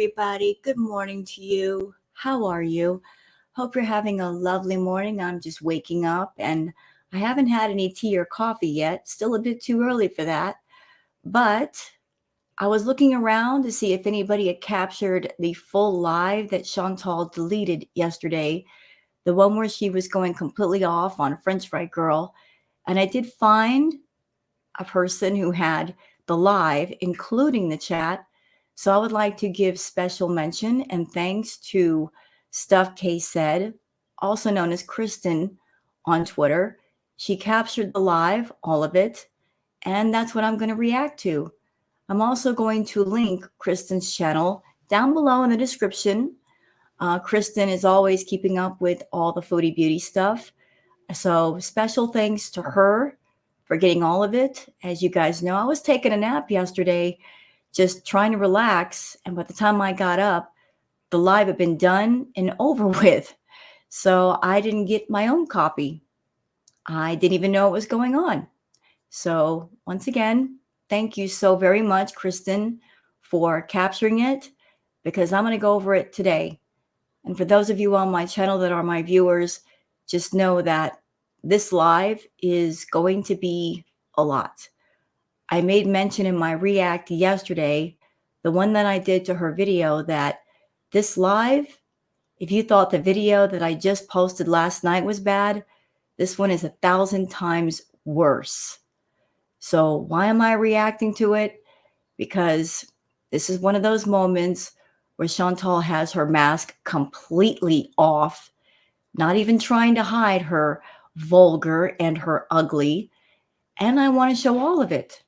everybody. Good morning to you. How are you? Hope you're having a lovely morning. I'm just waking up and I haven't had any tea or coffee yet. Still a bit too early for that. But I was looking around to see if anybody had captured the full live that Chantal deleted yesterday, the one where she was going completely off on French Fry Girl. And I did find a person who had the live, including the chat. So I would like to give special mention and thanks to Stuff K Said, also known as KRISTEN on Twitter. She captured the live, all of it, and that's what I'm going to react to. I'm also going to link KRISTEN's channel down below in the description. KRISTEN is always keeping up with all the foodie beauty stuff. So special thanks to her for getting all of it. As you guys know, I was taking a nap yesterday, just trying to relax. And by the time I got up, the live had been done and over with. So I didn't get my own copy. I didn't even know what was going on. So once again, thank you so very much, KRISTEN, for capturing it, because I'm going to go over it today. And for those of you on my channel that are my viewers, just know that this live is going to be a lot. I made mention in my react yesterday, the one that I did to her video, that this live, if you thought the video that I just posted last night was bad, this one is 1,000 times worse. So why am I reacting to it? Because this is one of those moments where Chantal has her mask completely off, not even trying to hide her vulgar and her ugly. And I want to show all of it.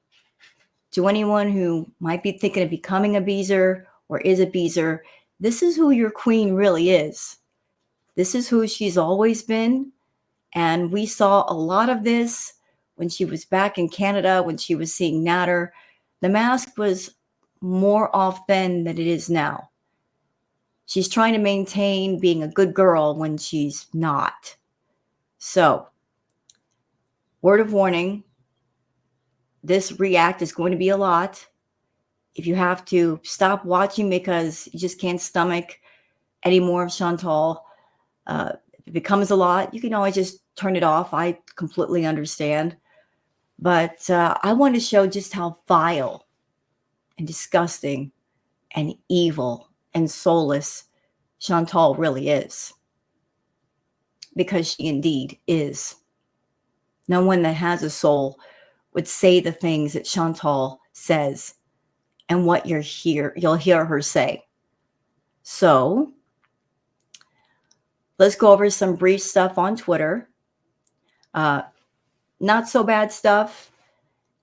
To anyone who might be thinking of becoming a beezer or is a beezer, this is who your queen really is. This is who she's always been. And we saw a lot of this when she was back in Canada, when she was seeing Natter. The mask was more off then than it is now. She's trying to maintain being a good girl when she's not. So, word of warning, this react is going to be a lot. If you have to stop watching because you just can't stomach any more of Chantal, if it becomes a lot, you can always just turn it off. I completely understand. But I want to show just how vile and disgusting and evil and soulless Chantal really is. Because she indeed is. No one that has a soul would say the things that Chantal says and what you'll hear her say. So let's go over some brief stuff on Twitter. Not so bad stuff.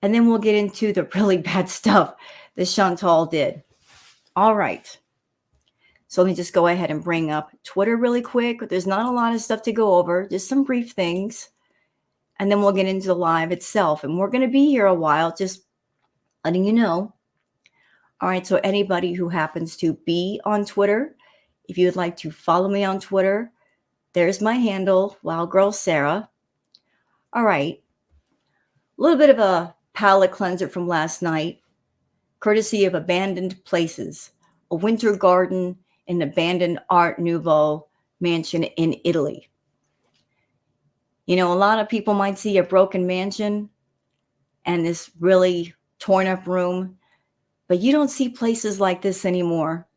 And then we'll get into the really bad stuff that Chantal did. All right. So let me just go ahead and bring up Twitter really quick. There's not a lot of stuff to go over, just some brief things. And then we'll get into the live itself. And we're going to be here a while, just letting you know. All right, so anybody who happens to be on Twitter, if you would like to follow me on Twitter, there's my handle, Wild Girl Sarah. All right, a little bit of a palate cleanser from last night, courtesy of Abandoned Places, a winter garden in an abandoned Art Nouveau mansion in Italy. You know, a lot of people might see a broken mansion and this really torn up room, but you don't see places like this anymore.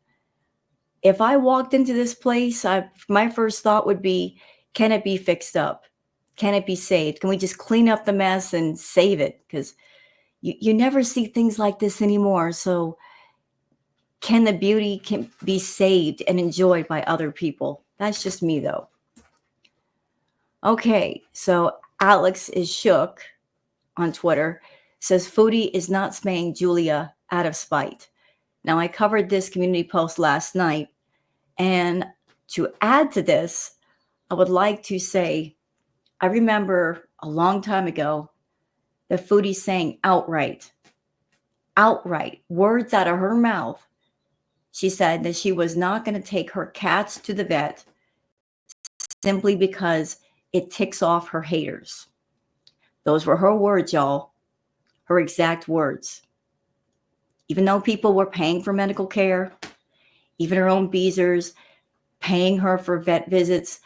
If I walked into this place, my first thought would be, can it be fixed up? Can it be saved? Can we just clean up the mess and save it? Because you never see things like this anymore. So can the beauty be saved and enjoyed by other people? That's just me, though. Okay, so Alex is shook on Twitter, says Foodie is not smaying Julia out of spite. Now, I covered this community post last night, and to add to this, I would like to say, I remember a long time ago, the Foodie saying outright, words out of her mouth. She said that she was not going to take her cats to the vet simply because it ticks off her haters. Those were her words, y'all. Her exact words. Even though people were paying for medical care, even her own beezers, paying her for vet visits.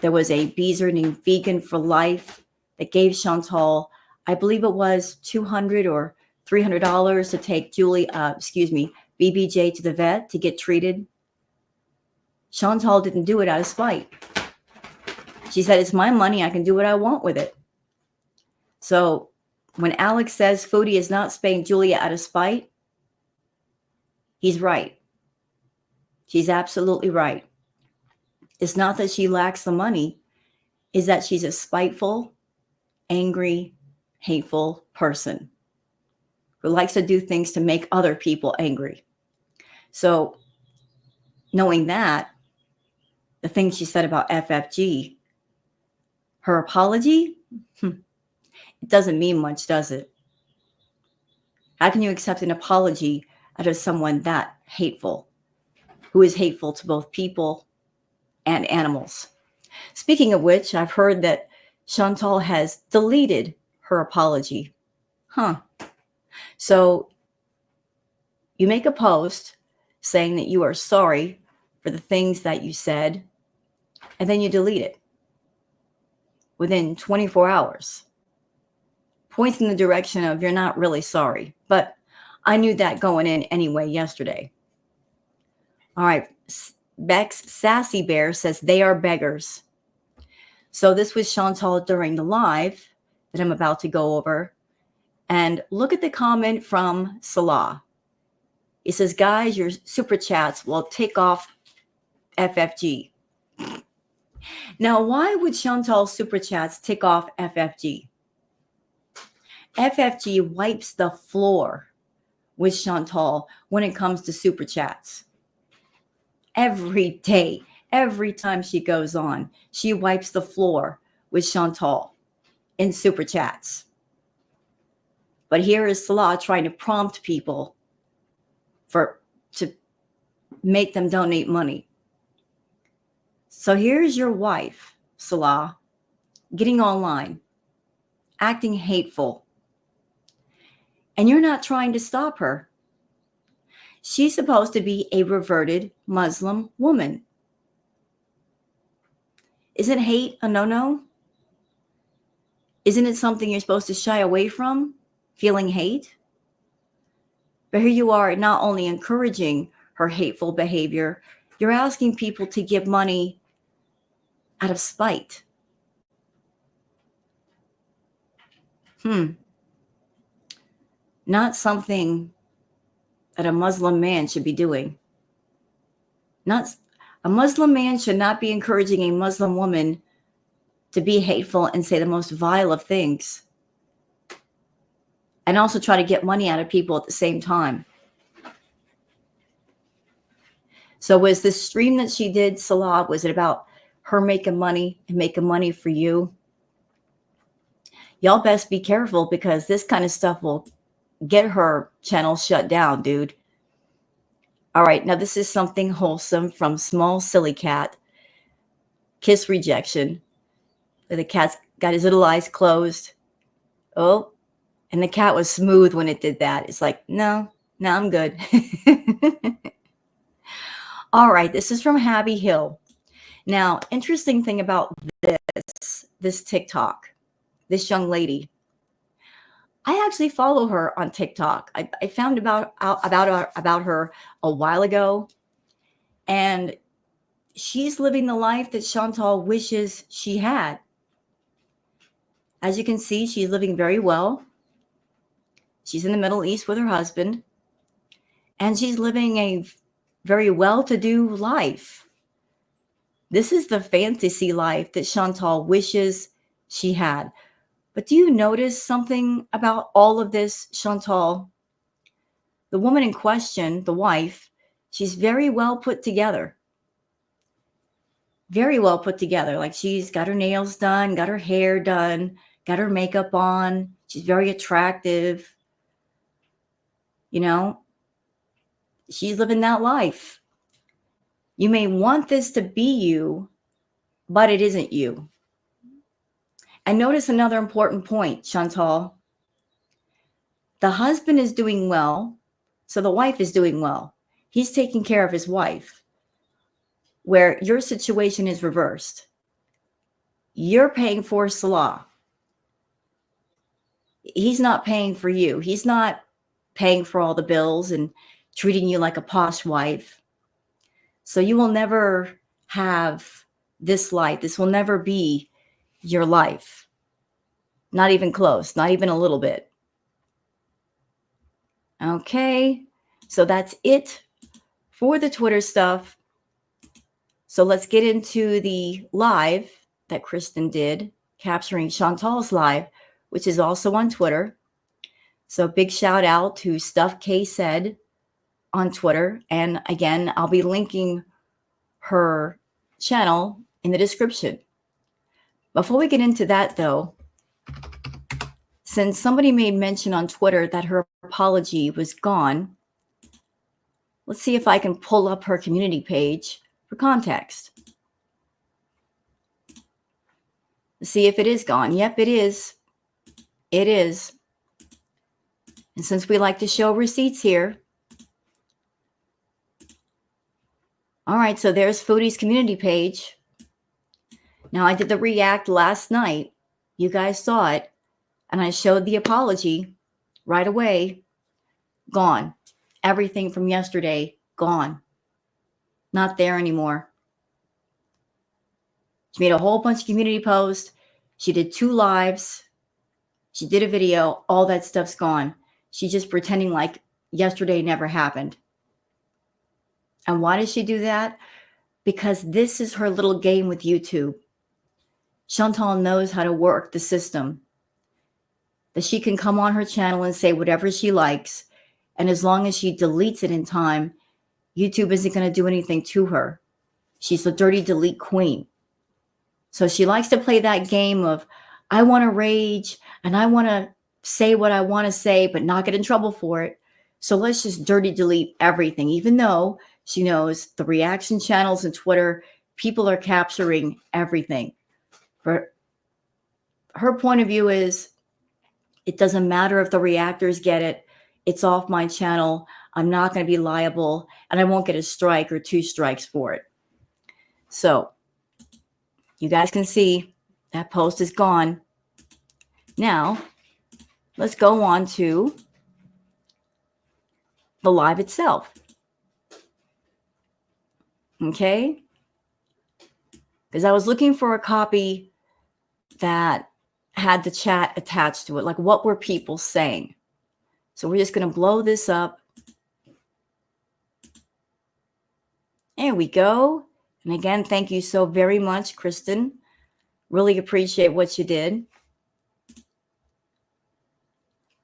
There was a beezer named Vegan for Life that gave Shantel, I believe it was $200 or $300 to take BBJ to the vet to get treated. Shantel didn't do it out of spite. She said, it's my money. I can do what I want with it. So when Alex says Foodie is not spaying Julia out of spite, he's right. She's absolutely right. It's not that she lacks the money. It's that she's a spiteful, angry, hateful person who likes to do things to make other people angry. So knowing that, the things she said about FFG, her apology, it doesn't mean much, does it? How can you accept an apology out of someone that hateful, who is hateful to both people and animals? Speaking of which, I've heard that Shantel has deleted her apology. So you make a post saying that you are sorry for the things that you said, and then you delete it within 24 hours. Points in the direction of you're not really sorry. But I knew that going in anyway yesterday. All right. Bex Sassy Bear says they are beggars. So this was Shantel during the live that I'm about to go over. And look at the comment from Salah. It says, guys, your super chats will tick off FFG. Now, why would Shantel's super chats tick off FFG? FFG wipes the floor with Shantel when it comes to super chats. Every day, every time she goes on, she wipes the floor with Shantel in super chats. But here is Salah trying to prompt people to make them donate money. So here's your wife, Salah, getting online, acting hateful. And you're not trying to stop her. She's supposed to be a reverted Muslim woman. Isn't hate a no-no? Isn't it something you're supposed to shy away from, feeling hate? But here you are not only encouraging her hateful behavior, you're asking people to give money out of spite. Not something that a Muslim man should be doing. A Muslim man should not be encouraging a Muslim woman to be hateful and say the most vile of things. And also try to get money out of people at the same time. So was this stream that she did, Salah, was it about her making money and making money for you? Y'all best be careful because this kind of stuff will get her channel shut down, dude. All right, now this is something wholesome from Small Silly Cat. Kiss rejection. The cat's got his little eyes closed. Oh, and the cat was smooth when it did that. It's like, no, I'm good. All right, this is from Habby Hill. Now, interesting thing about this TikTok, this young lady. I actually follow her on TikTok. I found about her a while ago, and she's living the life that Shantel wishes she had. As you can see, she's living very well. She's in the Middle East with her husband, and she's living a very well-to-do life. This is the fantasy life that Shantel wishes she had. But do you notice something about all of this, Shantel? The woman in question, the wife, she's very well put together. Very well put together. Like she's got her nails done, got her hair done, got her makeup on. She's very attractive. You know, she's living that life. You may want this to be you, but it isn't you. And notice another important point, Shantel. The husband is doing well, so the wife is doing well. He's taking care of his wife, where your situation is reversed. You're paying for Salah. He's not paying for you. He's not paying for all the bills and treating you like a posh wife. So you will never have this life. This will never be your life. Not even close, not even a little bit. Okay, so that's it for the Twitter stuff. So let's get into the live that KRISTEN did, capturing Shantel's live, which is also on Twitter. So big shout out to Stuff K Said on Twitter. And again, I'll be linking her channel in the description. Before we get into that, though, since somebody made mention on Twitter that her apology was gone, let's see if I can pull up her community page for context. See if it is gone. Yep, it is. It is. And since we like to show receipts here, all right, so there's Foodie's community page. Now, I did the react last night. You guys saw it. And I showed the apology right away. Gone. Everything from yesterday, gone. Not there anymore. She made a whole bunch of community posts. She did 2 lives. She did a video. All that stuff's gone. She's just pretending like yesterday never happened. And why does she do that? Because this is her little game with YouTube. Shantel knows how to work the system. That she can come on her channel and say whatever she likes. And as long as she deletes it in time, YouTube isn't going to do anything to her. She's the dirty delete queen. So she likes to play that game of, I want to rage and I want to say what I want to say, but not get in trouble for it. So let's just dirty delete everything, even though she knows the reaction channels and Twitter, people are capturing everything. But her point of view is, it doesn't matter if the reactors get it. It's off my channel. I'm not going to be liable, and I won't get a strike or 2 strikes for it. So you guys can see that post is gone. Now, let's go on to the live itself. Okay? Because I was looking for a copy that had the chat attached to it. Like, what were people saying? So we're just going to blow this up. There we go. And again, thank you so very much, KRISTEN. Really appreciate what you did.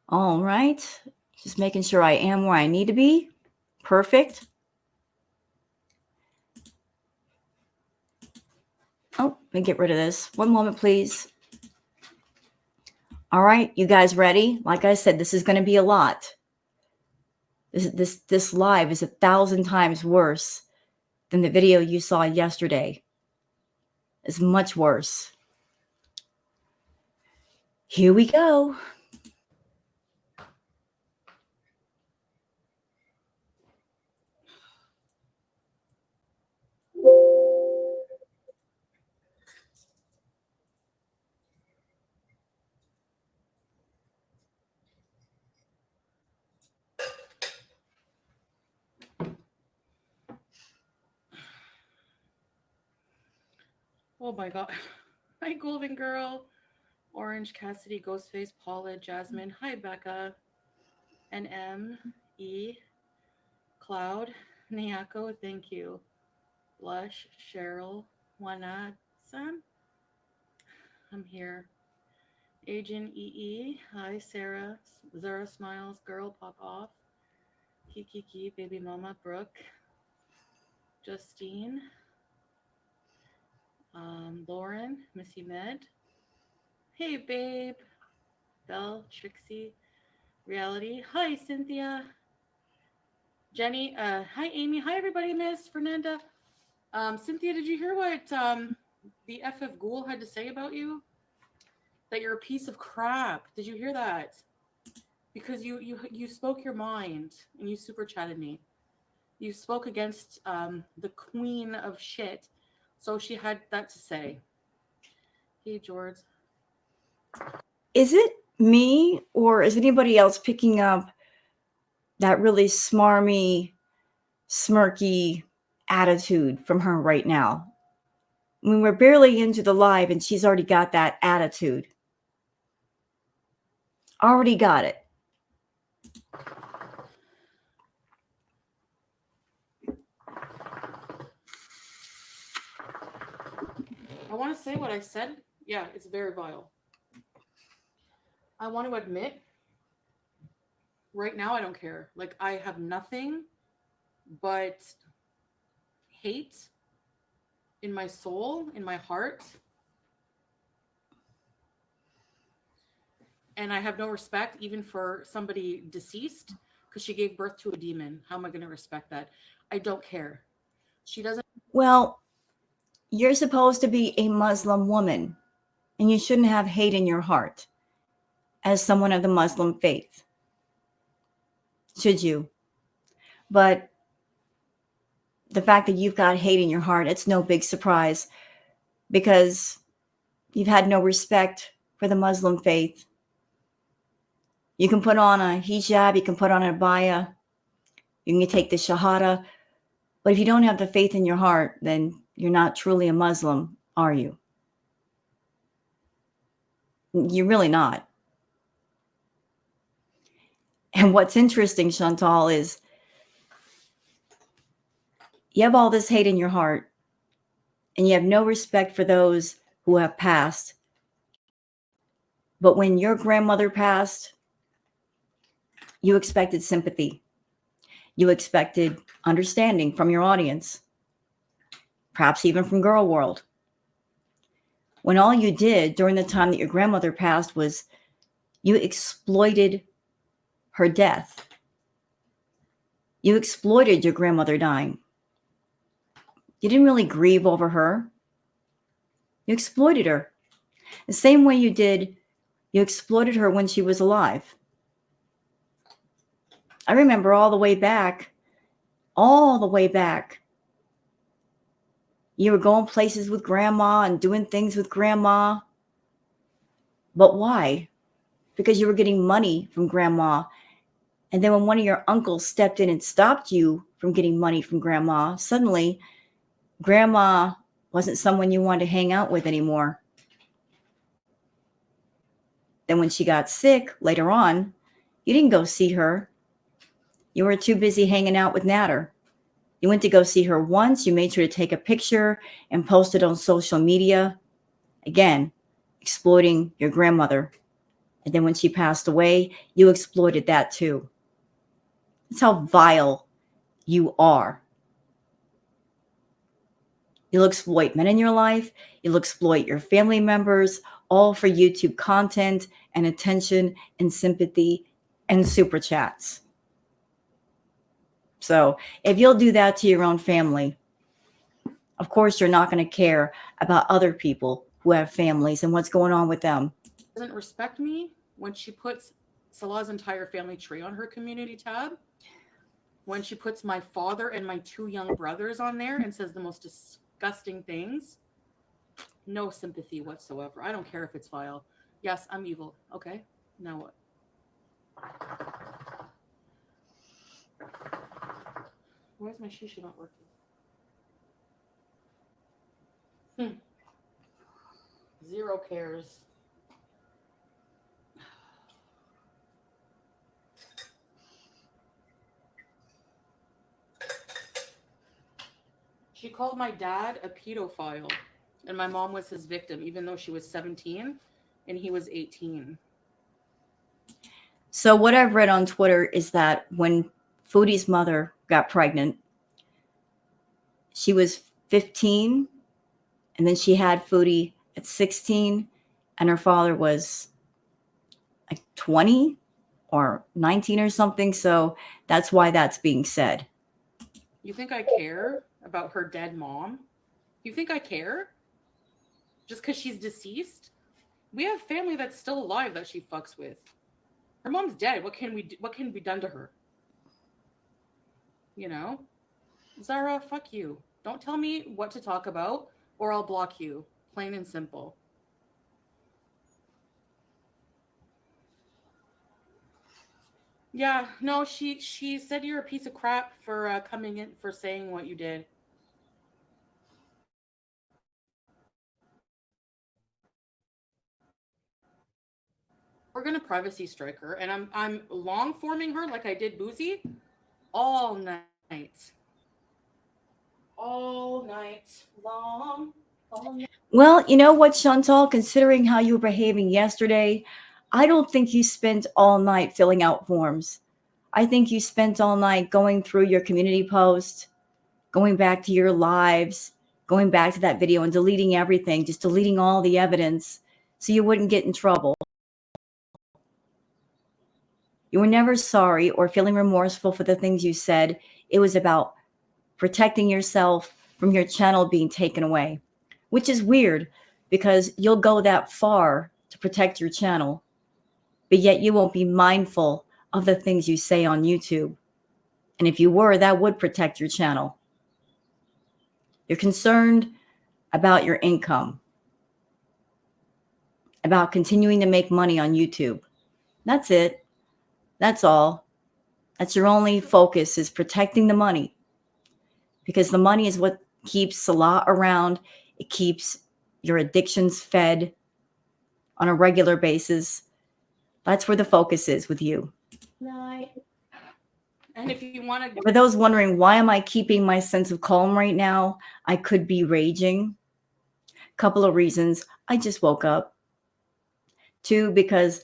All right. Just making sure I am where I need to be. Perfect. Oh, let me get rid of this. One moment, please. All right, you guys ready? Like I said, this is going to be a lot. This live is 1,000 times worse than the video you saw yesterday. It's much worse. Here we go. Oh my God. Hi, Golden Girl, Orange, Cassidy, Ghostface, Paula, Jasmine. Hi, Becca, NM, E, Cloud, Nyako, thank you. Lush, Cheryl, Wana-san, I'm here. Agent EE, hi, Sarah, Zara Smiles, Girl, Pop Off, Kiki, Baby Mama, Brooke, Justine, Lauren, Missy Med, hey, babe, Belle, Trixie, Reality. Hi, Cynthia. Jenny. Hi, Amy. Hi, everybody. Miss Fernanda. Cynthia, did you hear what the FF Ghoul had to say about you? That you're a piece of crap. Did you hear that? Because you spoke your mind and you super chatted me. You spoke against the queen of shit, so she had that to say. Hey, George. Is it me or is anybody else picking up that really smarmy, smirky attitude from her right now? I mean, we're barely into the live and she's already got that attitude. Already got it. I want to say what I said. Yeah, it's very vile. I want to admit, right now, I don't care. Like, I have nothing but hate in my soul, in my heart. And I have no respect even for somebody deceased because she gave birth to a demon. How am I going to respect that? I don't care. She doesn't. Well, you're supposed to be a Muslim woman and you shouldn't have hate in your heart as someone of the Muslim faith. Should you? But the fact that you've got hate in your heart, it's no big surprise because you've had no respect for the Muslim faith. You can put on a hijab, you can put on a abaya, you can take the shahada, but if you don't have the faith in your heart, then you're not truly a Muslim, are you? You're really not. And what's interesting, Chantal, is you have all this hate in your heart and you have no respect for those who have passed. But when your grandmother passed, you expected sympathy. You expected understanding from your audience, perhaps even from Girl World. When all you did during the time that your grandmother passed was you exploited her death. You exploited your grandmother dying. You didn't really grieve over her. You exploited her. The same way you exploited her when she was alive. I remember all the way back, you were going places with grandma and doing things with grandma. But why? Because you were getting money from grandma. And then when one of your uncles stepped in and stopped you from getting money from grandma, suddenly grandma wasn't someone you wanted to hang out with anymore. Then when she got sick later on, you didn't go see her. You were too busy hanging out with Natter. You went to go see her once. You made sure to take a picture and post it on social media. Again, exploiting your grandmother. And then when she passed away, you exploited that too. That's how vile you are. You'll exploit men in your life. You'll exploit your family members, all for YouTube content and attention and sympathy and super chats. So if you'll do that to your own family, of course, you're not going to care about other people who have families and what's going on with them. Doesn't respect me when she puts Salah's entire family tree on her community tab. When she puts my father and my 2 young brothers on there and says the most disgusting things. No sympathy whatsoever. I don't care if it's vile. Yes, I'm evil. Okay, now what? Why is my shisha not working? Zero cares. She called my dad a pedophile, and my mom was his victim, even though she was 17 and he was 18. So what I've read on Twitter is that when Foodie's mother got pregnant, she was 15, and then she had Foodie at 16, and her father was like 20 or 19 or something. So that's why that's being said. You think I care about her dead mom? You think I care? Just because she's deceased? We have family that's still alive that she fucks with. Her mom's dead. What can be done to her? You know? Zara, fuck you. Don't tell me what to talk about or I'll block you. Plain and simple. Yeah, no, she said you're a piece of crap for coming in for saying what you did. We're gonna privacy strike her, and I'm long forming her like I did Boozy all night, all night long, all night. Well, you know what, Chantal, considering how you were behaving yesterday, I don't think you spent all night filling out forms. I think you spent all night going through your community post, going back to your lives, going back to that video and deleting everything, just deleting all the evidence so you wouldn't get in trouble. You were never sorry or feeling remorseful for the things you said. It was about protecting yourself from your channel being taken away, which is weird because you'll go that far to protect your channel, but yet you won't be mindful of the things you say on YouTube. And if you were, that would protect your channel. You're concerned about your income, about continuing to make money on YouTube. That's it. That's all. That's your only focus, is protecting the money, because the money is what keeps Salah around. It keeps your addictions fed on a regular basis. That's where the focus is with you. Night. And if you want to, For those wondering, why am I keeping my sense of calm right now? I could be raging. Couple of reasons. I just woke up. 2, because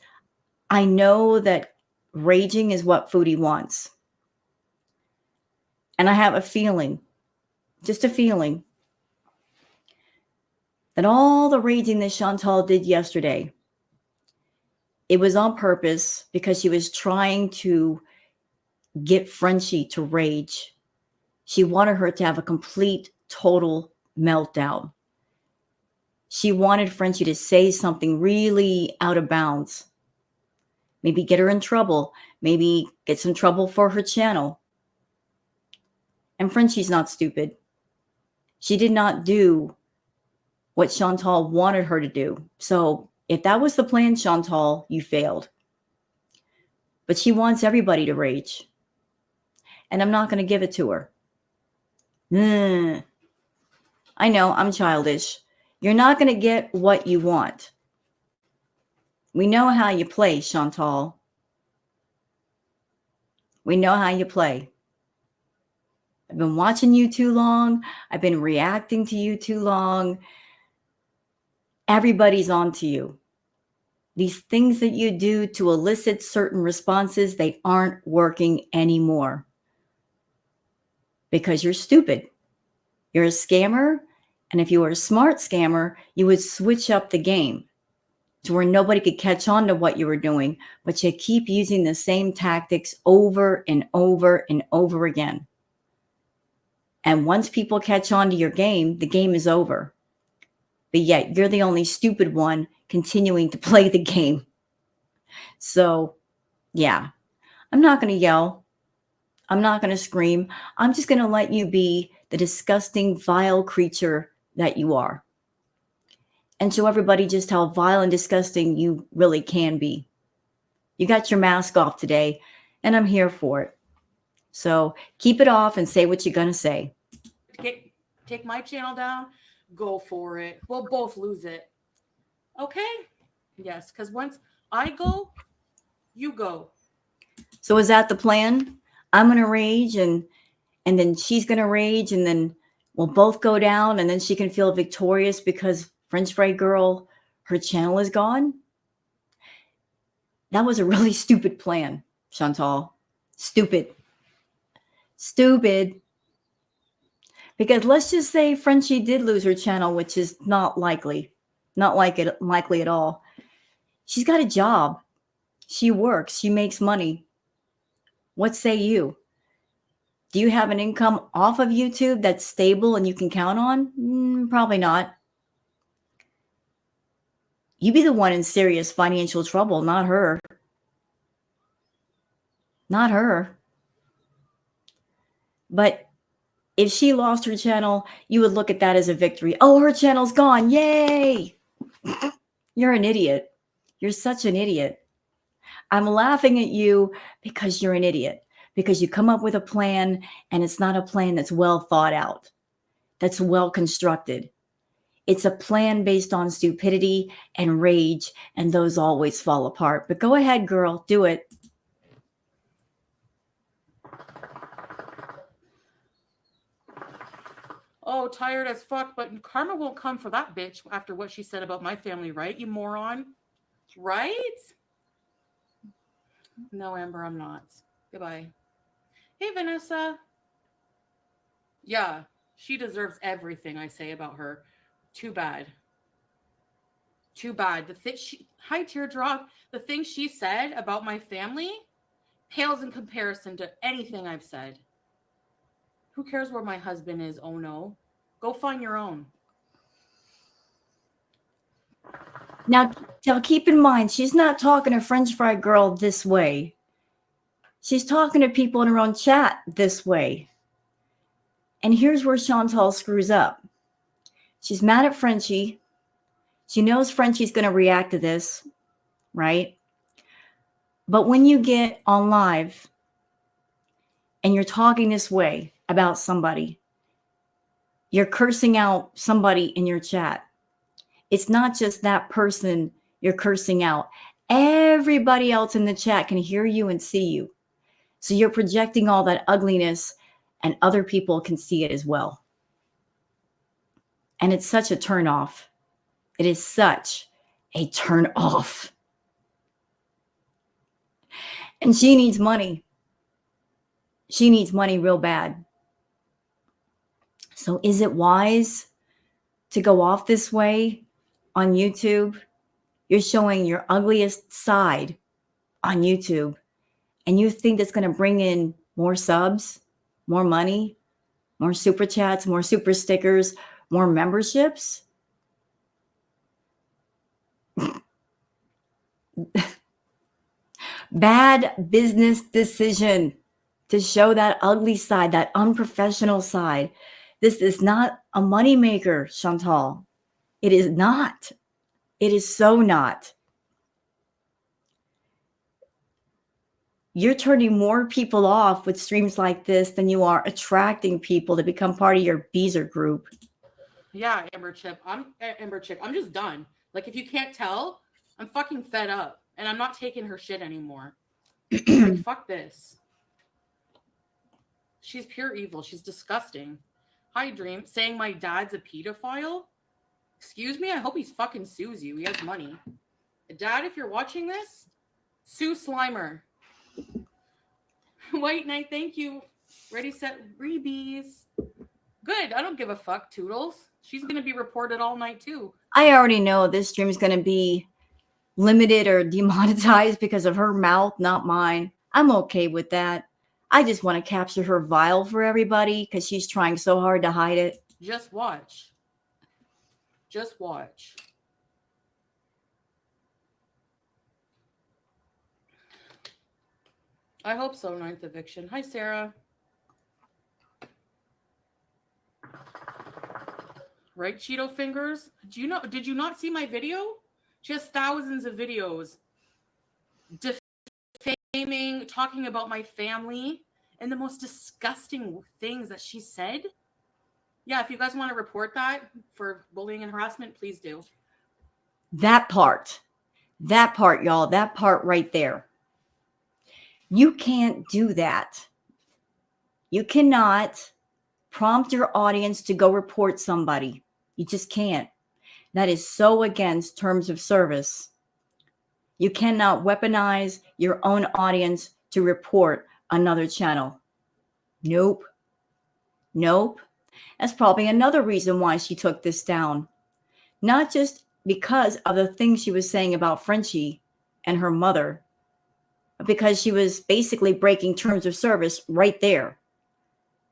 I know that raging is what Foodie wants. And I have a feeling, just a feeling, that all the raging that Chantal did yesterday, it was on purpose because she was trying to get Frenchie to rage. She wanted her to have a complete, total meltdown. She wanted Frenchie to say something really out of bounds. Maybe get her in trouble. Maybe get some trouble for her channel. And Frenchie's not stupid. She did not do what Chantal wanted her to do. So if that was the plan, Chantal, you failed. But she wants everybody to rage. And I'm not going to give it to her. I know, I'm childish. You're not going to get what you want. We know how you play, Chantal. We know how you play. I've been watching you too long. I've been reacting to you too long. Everybody's on to you. These things that you do to elicit certain responses, they aren't working anymore. Because you're stupid. You're a scammer. And if you were a smart scammer, you would switch up the game to where nobody could catch on to what you were doing, but you keep using the same tactics over and over and over again. And once people catch on to your game, the game is over. But yet you're the only stupid one continuing to play the game. So, yeah, I'm not going to yell. I'm not going to scream. I'm just going to let you be the disgusting, vile creature that you are. And show everybody just how vile and disgusting you really can be. You got your mask off today, and I'm here for it. So keep it off and say what you're going to say. take my channel down, go for it. We'll both lose it. Okay? Yes, because once I go, you go. So is that the plan? I'm going to rage, and then she's going to rage, and then we'll both go down, and then she can feel victorious because French Fry Girl, her channel is gone? That was a really stupid plan, Chantal. Stupid. Stupid. Because let's just say Frenchie did lose her channel, which is not likely. Not likely at all. She's got a job. She works. She makes money. What say you? Do you have an income off of YouTube that's stable and you can count on? Probably not. You be the one in serious financial trouble, not her. Not her. But If she lost her channel, you would look at that as a victory. Oh, her channel's gone. Yay. You're an idiot. You're such an idiot. I'm laughing at you because you're an idiot, because you come up with a plan and it's not a plan that's well thought out, that's well constructed. It's a plan based on stupidity and rage, and those always fall apart. But go ahead, girl, do it. Oh, tired as fuck, but karma won't come for that bitch after what she said about my family, right, you moron? Right? No, Amber, I'm not. Goodbye. Hey, Vanessa. Yeah, she deserves everything I say about her. Too bad. Too bad. Hi, Teardrop. The thing she said about my family pales in comparison to anything I've said. Who cares where my husband is? Oh no. Go find your own. Now keep in mind, she's not talking to French Fry Girl this way. She's talking to people in her own chat this way. And here's where Shantel screws up. She's mad at Frenchie. She knows Frenchie's going to react to this, right? But when you get on live and you're talking this way about somebody, you're cursing out somebody in your chat. It's not just that person you're cursing out. Everybody else in the chat can hear you and see you. So you're projecting all that ugliness and other people can see it as well. And it's such a turn off. It is such a turn off. And she needs money. She needs money real bad. So is it wise to go off this way on YouTube? You're showing your ugliest side on YouTube. And you think that's going to bring in more subs, more money, more super chats, more super stickers, more memberships? Bad business decision to show that ugly side, that unprofessional side. This is not a moneymaker, Chantal. It is not. It is so not. You're turning more people off with streams like this than you are attracting people to become part of your Beezer group. Yeah, Amber Chick, I'm just done. Like, if you can't tell, I'm fucking fed up. And I'm not taking her shit anymore. Like, fuck this. She's pure evil. She's disgusting. Hi, Dream. Saying my dad's a pedophile? Excuse me? I hope he fucking sues you. He has money. Dad, if you're watching this, sue Slimer. White Knight, thank you. Ready, set, rebees. Good. I don't give a fuck, Toodles. She's going to be reported all night, too. I already know this stream is going to be limited or demonetized because of her mouth, not mine. I'm okay with that. I just want to capture her vile for everybody because she's trying so hard to hide it. Just watch. Just watch. I hope so, 9th eviction. Hi, Sarah. Right, Cheeto Fingers? Did you not see my video? She has thousands of videos defaming, talking about my family, and the most disgusting things that she said. Yeah, if you guys want to report that for bullying and harassment, please do. That part, y'all, that part right there. You can't do that. You cannot prompt your audience to go report somebody. You just can't. That is so against terms of service. You cannot weaponize your own audience to report another channel. Nope. Nope. That's probably another reason why she took this down. Not just because of the things she was saying about Frenchie and her mother, but because she was basically breaking terms of service right there.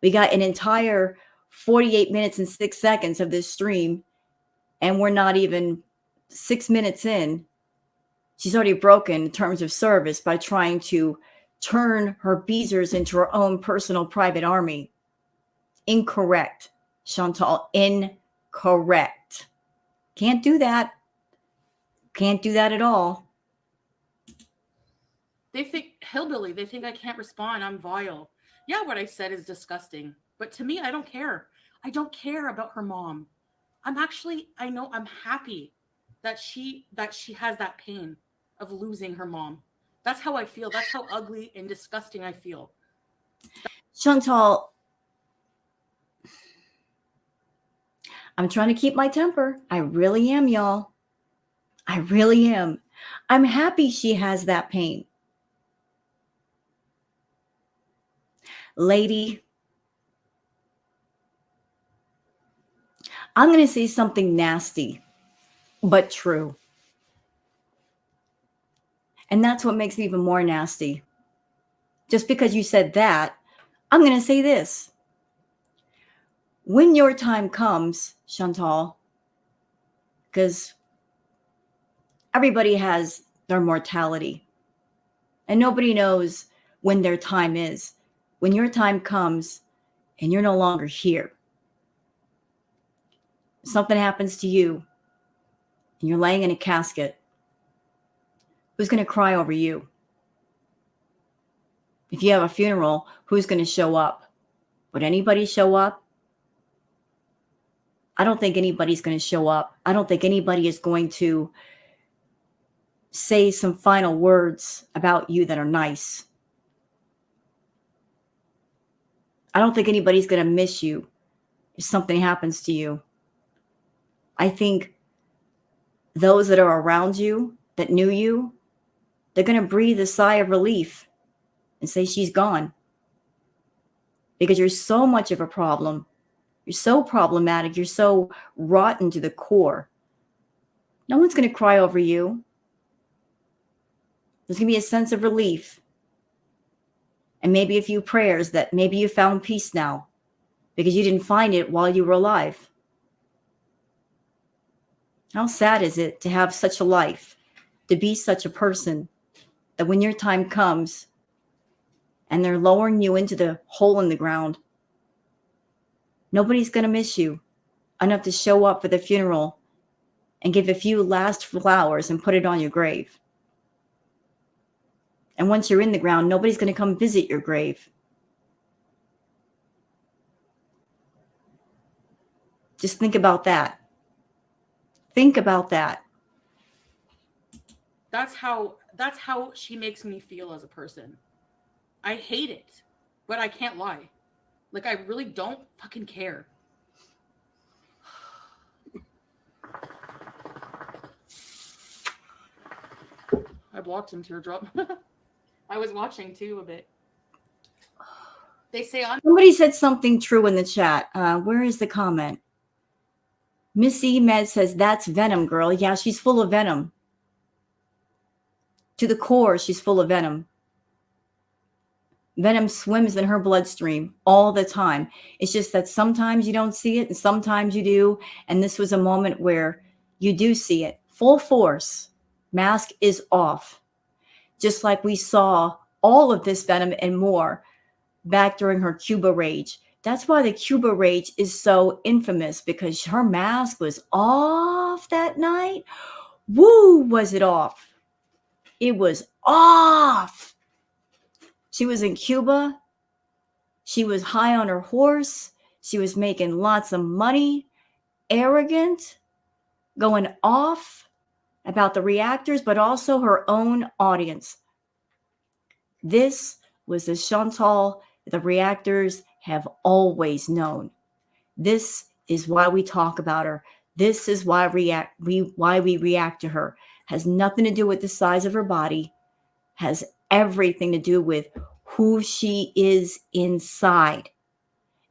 We got an entire 48 minutes and 6 seconds of this stream, and we're not even 6 minutes in. She's already broken terms of service by trying to turn her Beezers into her own personal private army. Incorrect, Chantal. Incorrect. Can't do that. Can't do that at all. They think hillbilly. They think I can't respond. I'm vile. Yeah, what I said is disgusting. But to me, I don't care. I don't care about her mom. I know I'm happy that she has that pain of losing her mom. That's how I feel. That's how ugly and disgusting I feel. Chantal, I'm trying to keep my temper. I really am, y'all. I really am. I'm happy she has that pain. Lady, I'm going to say something nasty, but true. And that's what makes it even more nasty. Just because you said that, I'm going to say this. When your time comes, Chantal, because everybody has their mortality and nobody knows when their time is. When your time comes and you're no longer here, something happens to you and you're laying in a casket, who's going to cry over you? If you have a funeral, who's going to show up? Would anybody show up? I don't think anybody's going to show up. I don't think anybody is going to say some final words about you that are nice. I don't think anybody's going to miss you if something happens to you. I think those that are around you, that knew you, they're going to breathe a sigh of relief and say she's gone. Because you're so much of a problem. You're so problematic. You're so rotten to the core. No one's going to cry over you. There's going to be a sense of relief. And maybe a few prayers that maybe you found peace now because you didn't find it while you were alive. How sad is it to have such a life, to be such a person that when your time comes and they're lowering you into the hole in the ground, nobody's going to miss you enough to show up for the funeral and give a few last flowers and put it on your grave. And once you're in the ground, nobody's going to come visit your grave. Just think about that. Think about that. That's how she makes me feel as a person. I hate it, but I can't lie. Like, I really don't fucking care. I blocked him, Teardrop. I was watching too a bit. They say somebody said something true in the chat. Where is the comment? Missy Med says, that's venom, girl. Yeah, she's full of venom. To the core, she's full of venom. Venom swims in her bloodstream all the time. It's just that sometimes you don't see it and sometimes you do. And this was a moment where you do see it. Full force. Mask is off. Just like we saw all of this venom and more back during her Cuba rage. That's why the Cuba rage is so infamous, because her mask was off that night. Woo, was it off? It was off. She was in Cuba. She was high on her horse. She was making lots of money, arrogant, going off about the reactors, but also her own audience. This was the Chantal the reactors have always known. This is why we talk about her. This is why we react to her. Has nothing to do with the size of her body. Has everything to do with who she is inside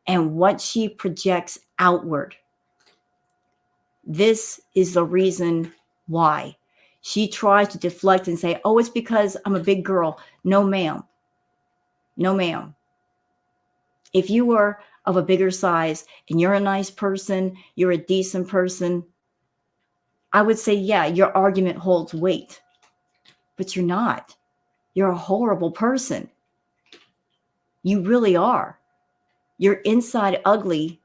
and what she projects outward. This is the reason why. She tries to deflect and say, oh, it's because I'm a big girl. No, ma'am. No, ma'am. If you were of a bigger size and you're a nice person, you're a decent person, I would say, yeah, your argument holds weight. But you're not. You're a horrible person. You really are. you're inside ugly,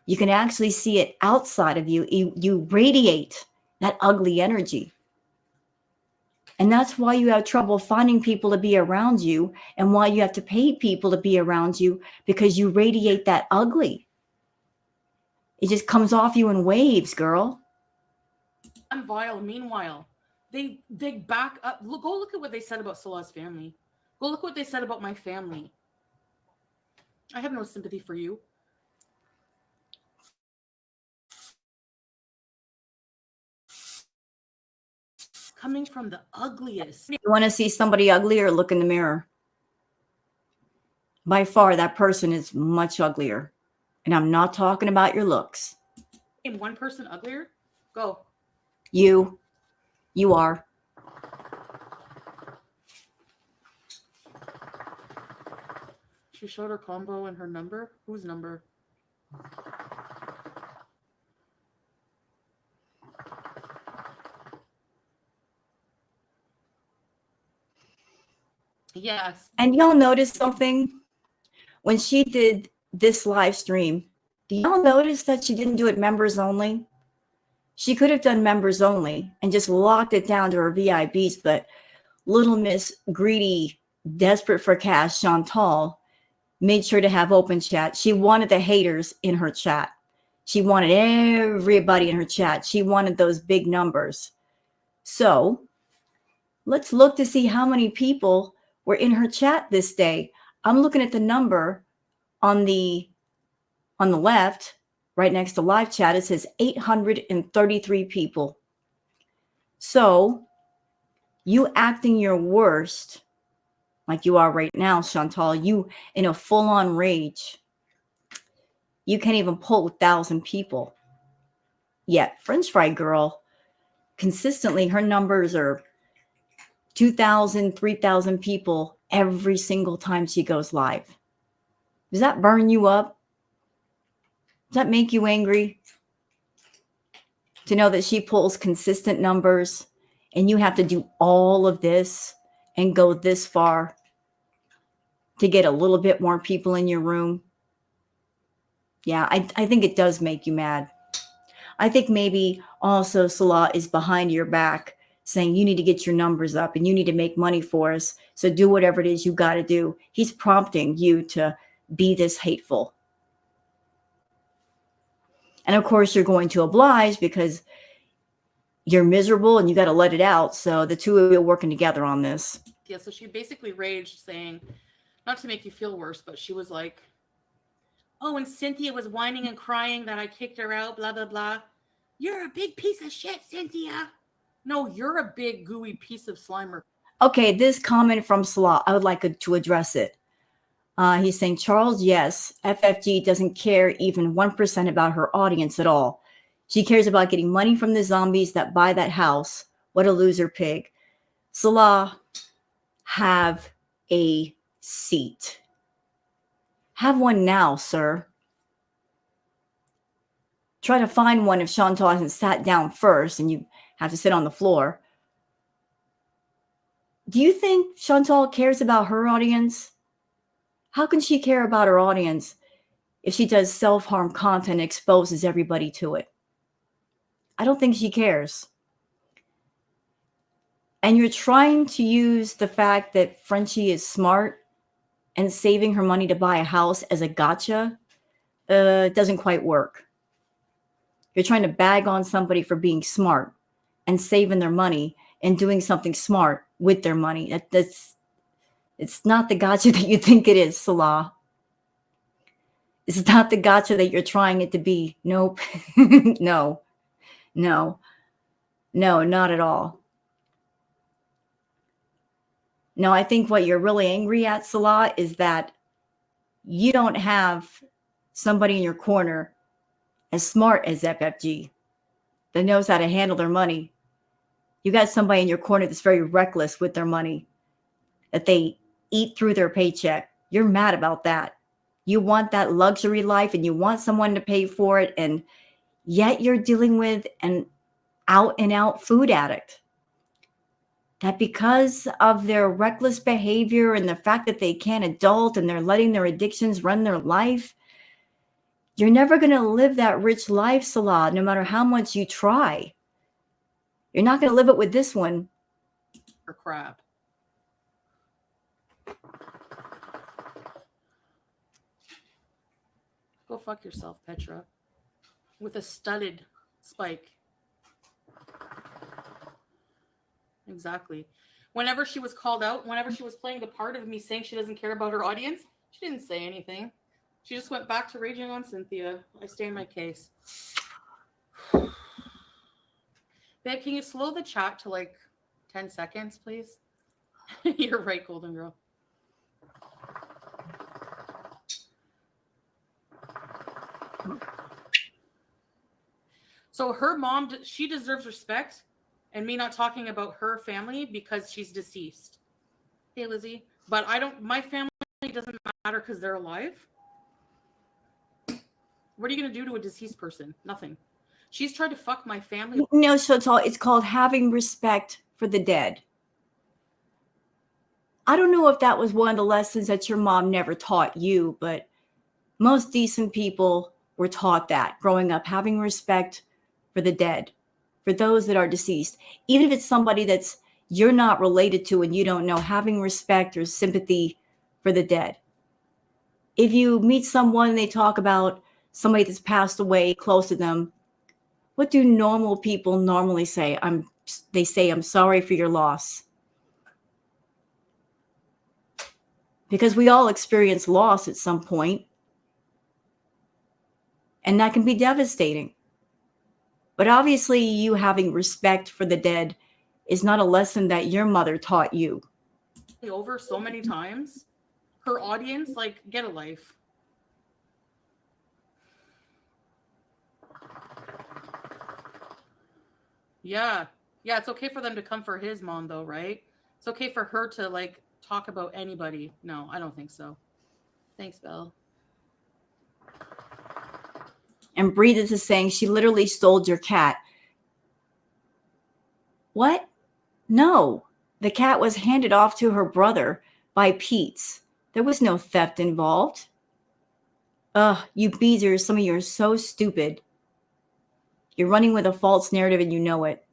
you can actually see it outside of you. You radiate that ugly energy. And that's why you have trouble finding people to be around you and why you have to pay people to be around you, because you radiate that ugly. It just comes off you in waves, girl. I'm vile. Meanwhile, they back up. Go look at what they said about Salah's family. Go look what they said about my family. I have no sympathy for you. Coming from the ugliest. You want to see somebody uglier? Look in the mirror. By far, that person is much uglier. And I'm not talking about your looks. In one person uglier? Go. You are. She showed her combo and her number. Whose number? Yes. And y'all notice something? When she did this live stream, do y'all notice that she didn't do it members only? She could have done members only and just locked it down to her VIPs, but little Miss Greedy, desperate for cash, Shantel, made sure to have open chat. She wanted the haters in her chat. She wanted everybody in her chat. She wanted those big numbers. So let's look to see how many people were in her chat this day. I'm looking at the number on the left, right next to live chat. It says 833 people. So you acting your worst, like you are right now, Shantel, you in a full-on rage. You can't even pull 1,000 people. Yet French Fry Girl, consistently, her numbers are 2,000, 3,000 people every single time she goes live. Does that burn you up? Does that make you angry? To know that she pulls consistent numbers and you have to do all of this and go this far to get a little bit more people in your room. Yeah, I think it does make you mad. I think maybe also Salah is behind your back saying you need to get your numbers up and you need to make money for us. So do whatever it is you got to do. He's prompting you to be this hateful. And of course, you're going to oblige because you're miserable and you got to let it out. So the two of you are working together on this. Yeah, so she basically raged saying, not to make you feel worse, but she was like, oh, and Cynthia was whining and crying that I kicked her out, blah, blah, blah. You're a big piece of shit, Cynthia. No, you're a big gooey piece of slimer. Okay, this comment from Salah, I would like to address it. He's saying, Charles, yes, FFG doesn't care even 1% about her audience at all. She cares about getting money from the zombies that buy that house. What a loser pig. Salah, have a seat. Have one now, sir. Try to find one if Shantel hasn't sat down first and you have to sit on the floor. Do you think Shantel cares about her audience? How can she care about her audience if she does self-harm content and exposes everybody to it? I don't think she cares. And you're trying to use the fact that Frenchie is smart and saving her money to buy a house as a gotcha. It doesn't quite work. You're trying to bag on somebody for being smart and saving their money and doing something smart with their money. It's not the gotcha that you think it is, Salah. It's not the gotcha that you're trying it to be. Nope. No, not at all. No, I think what you're really angry at, Salah, is that you don't have somebody in your corner as smart as FFG that knows how to handle their money. You got somebody in your corner that's very reckless with their money, that they eat through their paycheck. You're mad about that. You want that luxury life and you want someone to pay for it, and yet you're dealing with an out and out food addict that, because of their reckless behavior and the fact that they can't adult and they're letting their addictions run their life, You're never going to live that rich life, Salah, no matter how much you try. You're not going to live it with this one. For crap. Go fuck yourself, Petra. With a studded spike. Exactly. Whenever she was called out, whenever she was playing the part of me saying she doesn't care about her audience, she didn't say anything. She just went back to raging on Cynthia. I stay in my case. Babe, can you slow the chat to like 10 seconds, please? You're right, Golden Girl. So her mom, she deserves respect, and me not talking about her family because she's deceased. Hey, Lizzie. But my family doesn't matter because they're alive. What are you going to do to a deceased person? Nothing. She's tried to fuck my family. No, so it's called having respect for the dead. I don't know if that was one of the lessons that your mom never taught you, but most decent people were taught that growing up, having respect for the dead, for those that are deceased. Even if it's somebody that's you're not related to and you don't know, having respect or sympathy for the dead. If you meet someone and they talk about somebody that's passed away close to them, what do normal people normally say? They say, I'm sorry for your loss. Because we all experience loss at some point. And that can be devastating. But obviously, you having respect for the dead is not a lesson that your mother taught you. Over so many times. Her audience, like, get a life. Yeah. Yeah, it's okay for them to come for his mom, though, right? It's okay for her to, like, talk about anybody. No, I don't think so. Thanks, Belle. And Breathe is saying she literally stole your cat. What? No. The cat was handed off to her brother by Pete's. There was no theft involved. Ugh, you beezers, some of you are so stupid. You're running with a false narrative and you know it.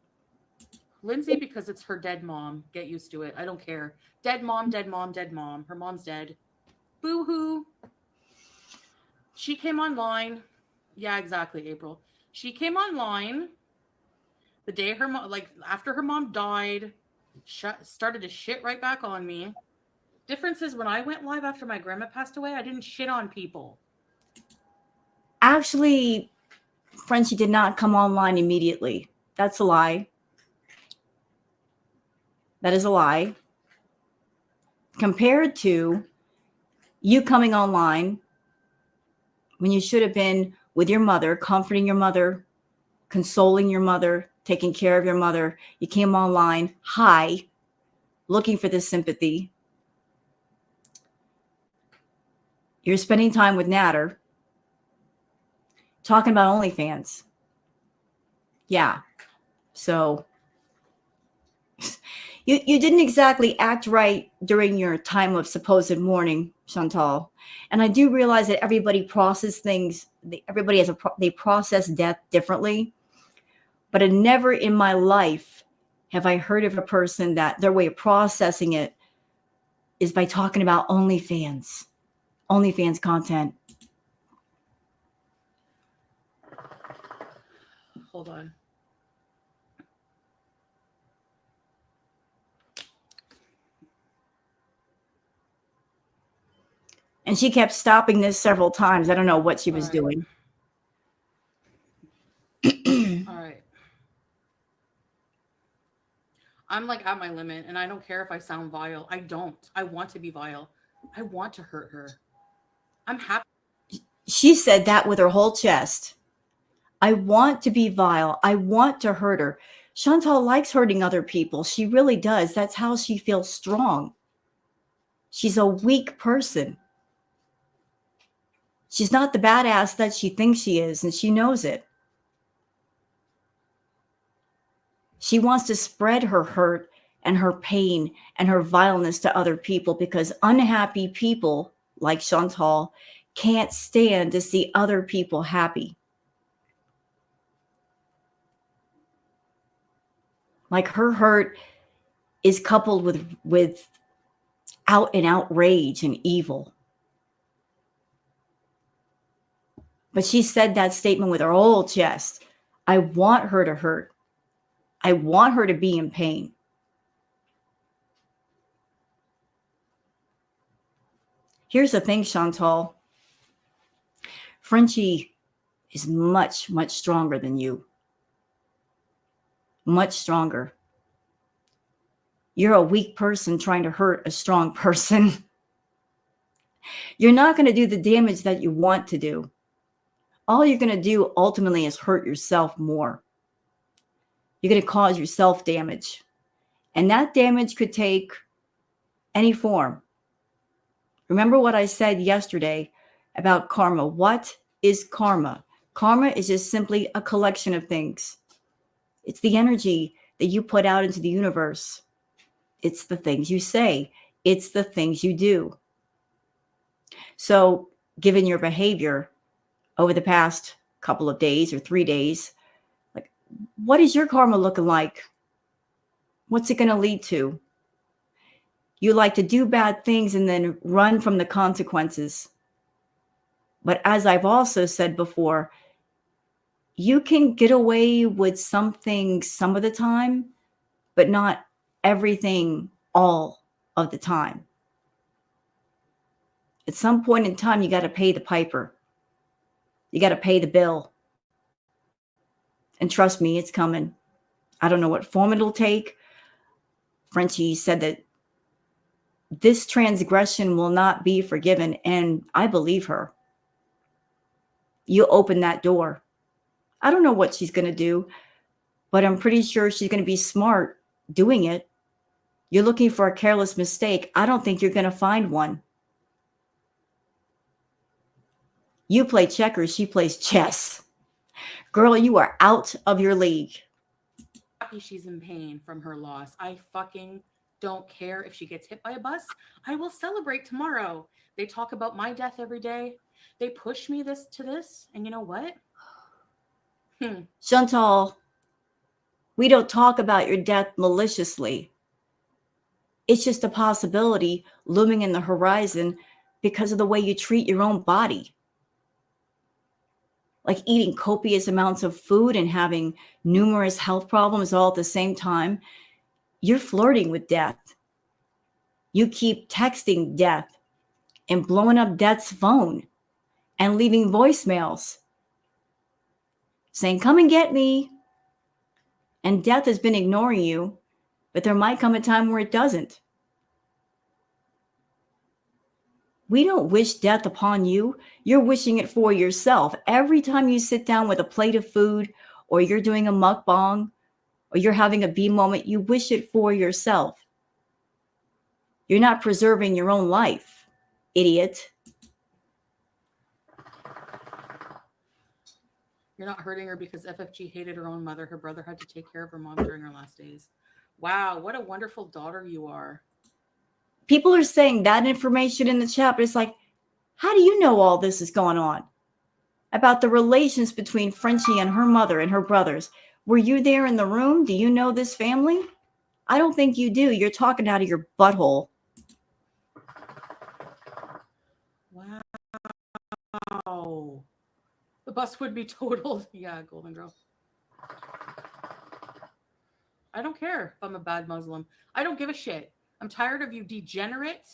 Lindsay, because it's her dead mom. Get used to it. I don't care. Dead mom, dead mom, dead mom. Her mom's dead. Boo-hoo. She came online. Yeah, exactly, April. She came online the day her mom, like after her mom died, started to shit right back on me. Difference is when I went live after my grandma passed away, I didn't shit on people. Actually, Frenchie did not come online immediately. That's a lie. That is a lie. Compared to you coming online when you should have been with your mother, comforting your mother, consoling your mother, taking care of your mother. You came online high, looking for this sympathy. You're spending time with Natter, talking about OnlyFans. Yeah. So you didn't exactly act right during your time of supposed mourning, Shantel. And I do realize that everybody processes things. Everybody has they process death differently. But never in my life have I heard of a person that their way of processing it is by talking about OnlyFans content. Hold on. And she kept stopping this several times. I don't know what she was doing. All right. I'm like at my limit, and I don't care if I sound vile. I don't. I want to be vile. I want to hurt her. I'm happy. She said that with her whole chest. I want to be vile. I want to hurt her. Shantel likes hurting other people. She really does. That's how she feels strong. She's a weak person. She's not the badass that she thinks she is, and she knows it. She wants to spread her hurt and her pain and her vileness to other people because unhappy people like Shantel can't stand to see other people happy. Like her hurt is coupled with out and out rage and evil. But she said that statement with her whole chest. I want her to hurt. I want her to be in pain. Here's the thing, Shantel. Frenchie is much, much stronger than you. Much stronger. You're a weak person trying to hurt a strong person. You're not going to do the damage that you want to do. All you're going to do ultimately is hurt yourself more. You're going to cause yourself damage. And that damage could take any form. Remember what I said yesterday about karma. What is karma? Karma is just simply a collection of things. It's the energy that you put out into the universe. It's the things you say. It's the things you do. So, given your behavior over the past couple of days or 3 days, like, what is your karma looking like? What's it going to lead to? You like to do bad things and then run from the consequences. But as I've also said before, you can get away with something some of the time, but not everything all of the time. At some point in time, you got to pay the piper. You got to pay the bill. And trust me, it's coming. I don't know what form it'll take. Frenchie said that this transgression will not be forgiven, and I believe her. You open that door. I don't know what she's going to do, but I'm pretty sure she's going to be smart doing it. You're looking for a careless mistake. I don't think you're going to find one. You play checkers, she plays chess. Girl, you are out of your league. Happy she's in pain from her loss. I fucking don't care if she gets hit by a bus. I will celebrate tomorrow. They talk about my death every day. They push me this, and you know what? Shantel, we don't talk about your death maliciously. It's just a possibility looming in the horizon because of the way you treat your own body. Like eating copious amounts of food and having numerous health problems all at the same time. You're flirting with death. You keep texting death and blowing up death's phone and leaving voicemails saying, come and get me. And death has been ignoring you, but there might come a time where it doesn't. We don't wish death upon you. You're wishing it for yourself. Every time you sit down with a plate of food, or you're doing a mukbang, or you're having a bee moment, you wish it for yourself. You're not preserving your own life, idiot. You're not hurting her because FFG hated her own mother. Her brother had to take care of her mom during her last days. Wow, what a wonderful daughter you are. People are saying that information in the chat, but it's like, how do you know all this is going on? About the relations between Frenchie and her mother and her brothers. Were you there in the room? Do you know this family? I don't think you do. You're talking out of your butthole. Wow. The bus would be totaled. Yeah, Golden Girl. I don't care if I'm a bad Muslim. I don't give a shit. I'm tired of you degenerate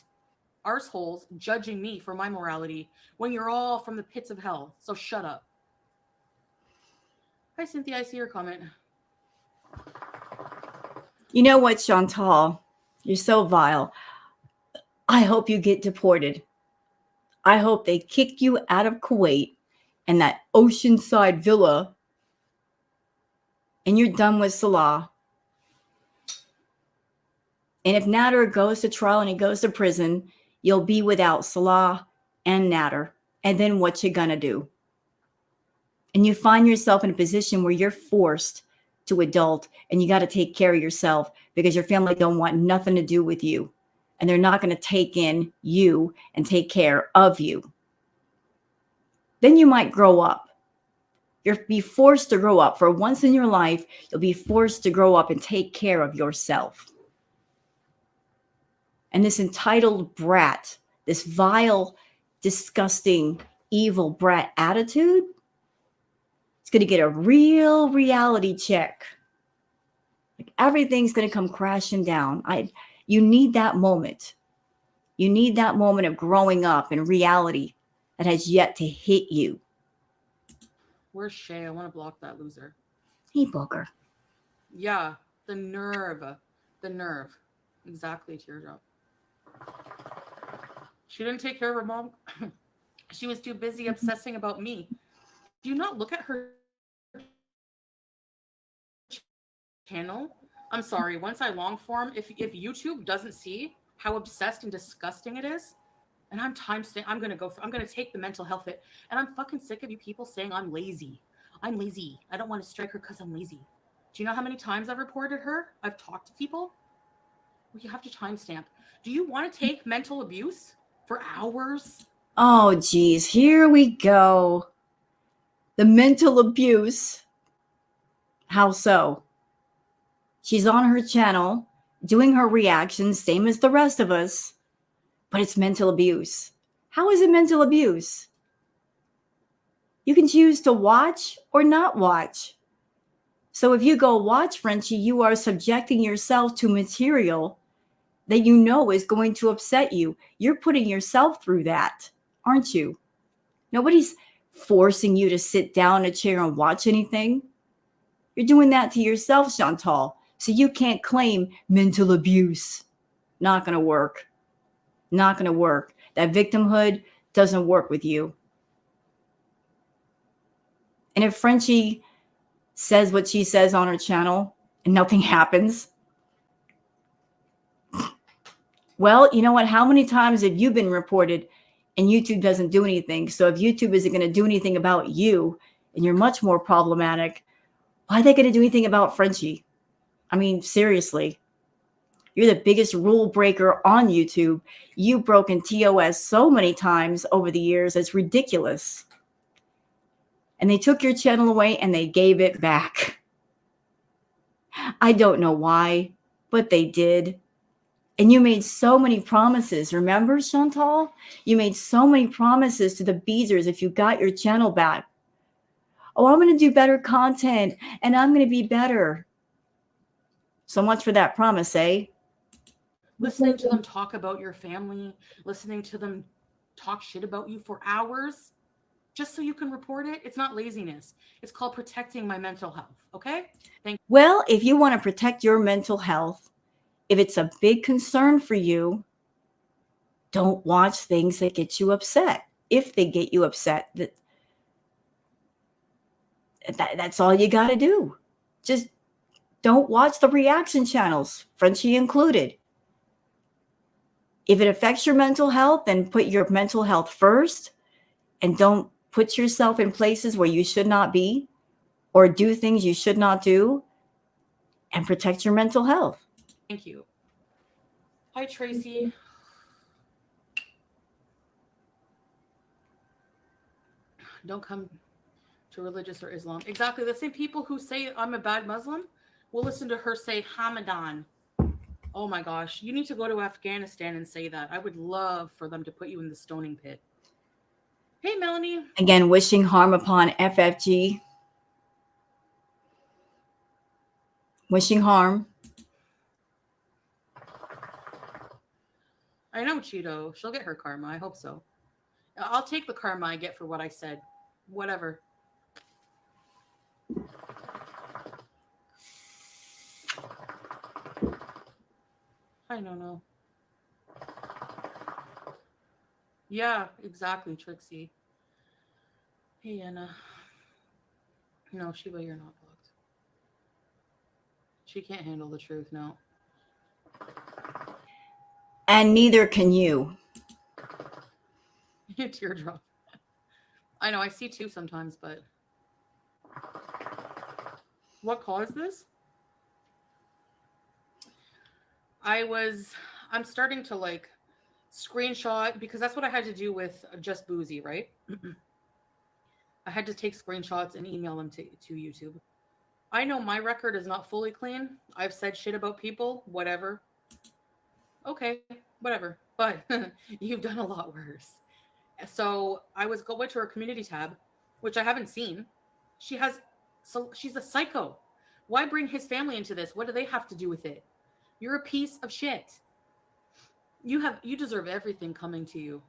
arseholes judging me for my morality when you're all from the pits of hell. So shut up. Hi, Cynthia. I see your comment. You know what, Shantel? You're so vile. I hope you get deported. I hope they kick you out of Kuwait and that oceanside villa, and you're done with Salah. And if Nader goes to trial and he goes to prison, you'll be without Salah and Nader. And then what you gonna do? And you find yourself in a position where you're forced to adult and you got to take care of yourself because your family don't want nothing to do with you. And they're not going to take in you and take care of you. Then you might grow up. You'll be forced to grow up. For once in your life, you'll be forced to grow up and take care of yourself. And this entitled brat, this vile, disgusting, evil brat attitude, it's going to get a real reality check. Like everything's going to come crashing down. You need that moment. You need that moment of growing up in reality that has yet to hit you. Where's Shay? I want to block that loser. Hey, Booger. Yeah, the nerve. The nerve. Exactly, teardrop. She didn't take care of her mom. She was too busy obsessing about me. Do you not look at her channel? I'm sorry, once I long form, if YouTube doesn't see how obsessed and disgusting it is, and I'm gonna take the mental health hit. And I'm fucking sick of you people saying I'm lazy. I'm lazy. I don't want to strike her because I'm lazy. Do you know how many times I've reported her? I've talked to people. Well, you have to timestamp. Do you want to take mental abuse for hours? Oh, geez, here we go. The mental abuse. How so? She's on her channel, doing her reactions, same as the rest of us, but it's mental abuse. How is it mental abuse? You can choose to watch or not watch. So if you go watch Frenchie, you are subjecting yourself to material that you know is going to upset you. You're putting yourself through that, aren't you? Nobody's forcing you to sit down in a chair and watch anything. You're doing that to yourself, Shantel. So you can't claim mental abuse. Not going to work. Not going to work. That victimhood doesn't work with you. And if Frenchie says what she says on her channel and nothing happens, well, you know what? How many times have you been reported and YouTube doesn't do anything? So if YouTube isn't going to do anything about you and you're much more problematic, why are they going to do anything about Frenchie? I mean, seriously. You're the biggest rule breaker on YouTube. You've broken TOS so many times over the years. It's ridiculous. And they took your channel away and they gave it back. I don't know why, but they did. And you made so many promises. Remember, Chantal? You made so many promises to the Beezers if you got your channel back. Oh, I'm going to do better content and I'm going to be better. So much for that promise, eh? Listening to them talk about your family, listening to them talk shit about you for hours just so you can report it. It's not laziness. It's called protecting my mental health. Okay? Well, if you want to protect your mental health, if it's a big concern for you, don't watch things that get you upset. If they get you upset, that's all you got to do. Just don't watch the reaction channels, Frenchie included. If it affects your mental health, then put your mental health first and don't put yourself in places where you should not be or do things you should not do, and protect your mental health. Thank you. Hi, Tracy. Don't come to religious or Islam. Exactly. The same people who say I'm a bad Muslim will listen to her say Hamadan. Oh my gosh. You need to go to Afghanistan and say that. I would love for them to put you in the stoning pit. Hey, Melanie. Again, wishing harm upon FFG. Wishing harm. I know, Cheeto. She'll get her karma. I hope so. I'll take the karma I get for what I said. Whatever. I don't know. Yeah, exactly, Trixie. Hey, Anna. No, Shiba, you're not blocked. She can't handle the truth, no. And neither can you. Teardrop. I know, I see two sometimes, but... What caused this? I'm starting to like screenshot because that's what I had to do with Just Boozy, right? I had to take screenshots and email them to YouTube. I know my record is not fully clean. I've said shit about people, whatever. Okay, whatever. But you've done a lot worse. So I went to her community tab, which I haven't seen. She has, so she's a psycho. Why bring his family into this? What do they have to do with it? You're a piece of shit. You deserve everything coming to you.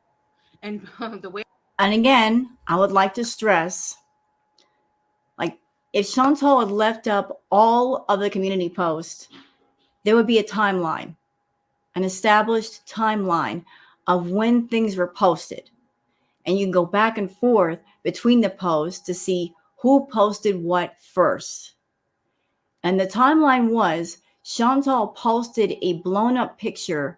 And the way. And again, I would like to stress, like, if Chantal had left up all of the community posts, there would be a timeline, an established timeline of when things were posted. And you can go back and forth between the posts to see who posted what first. And the timeline was Chantal posted a blown up picture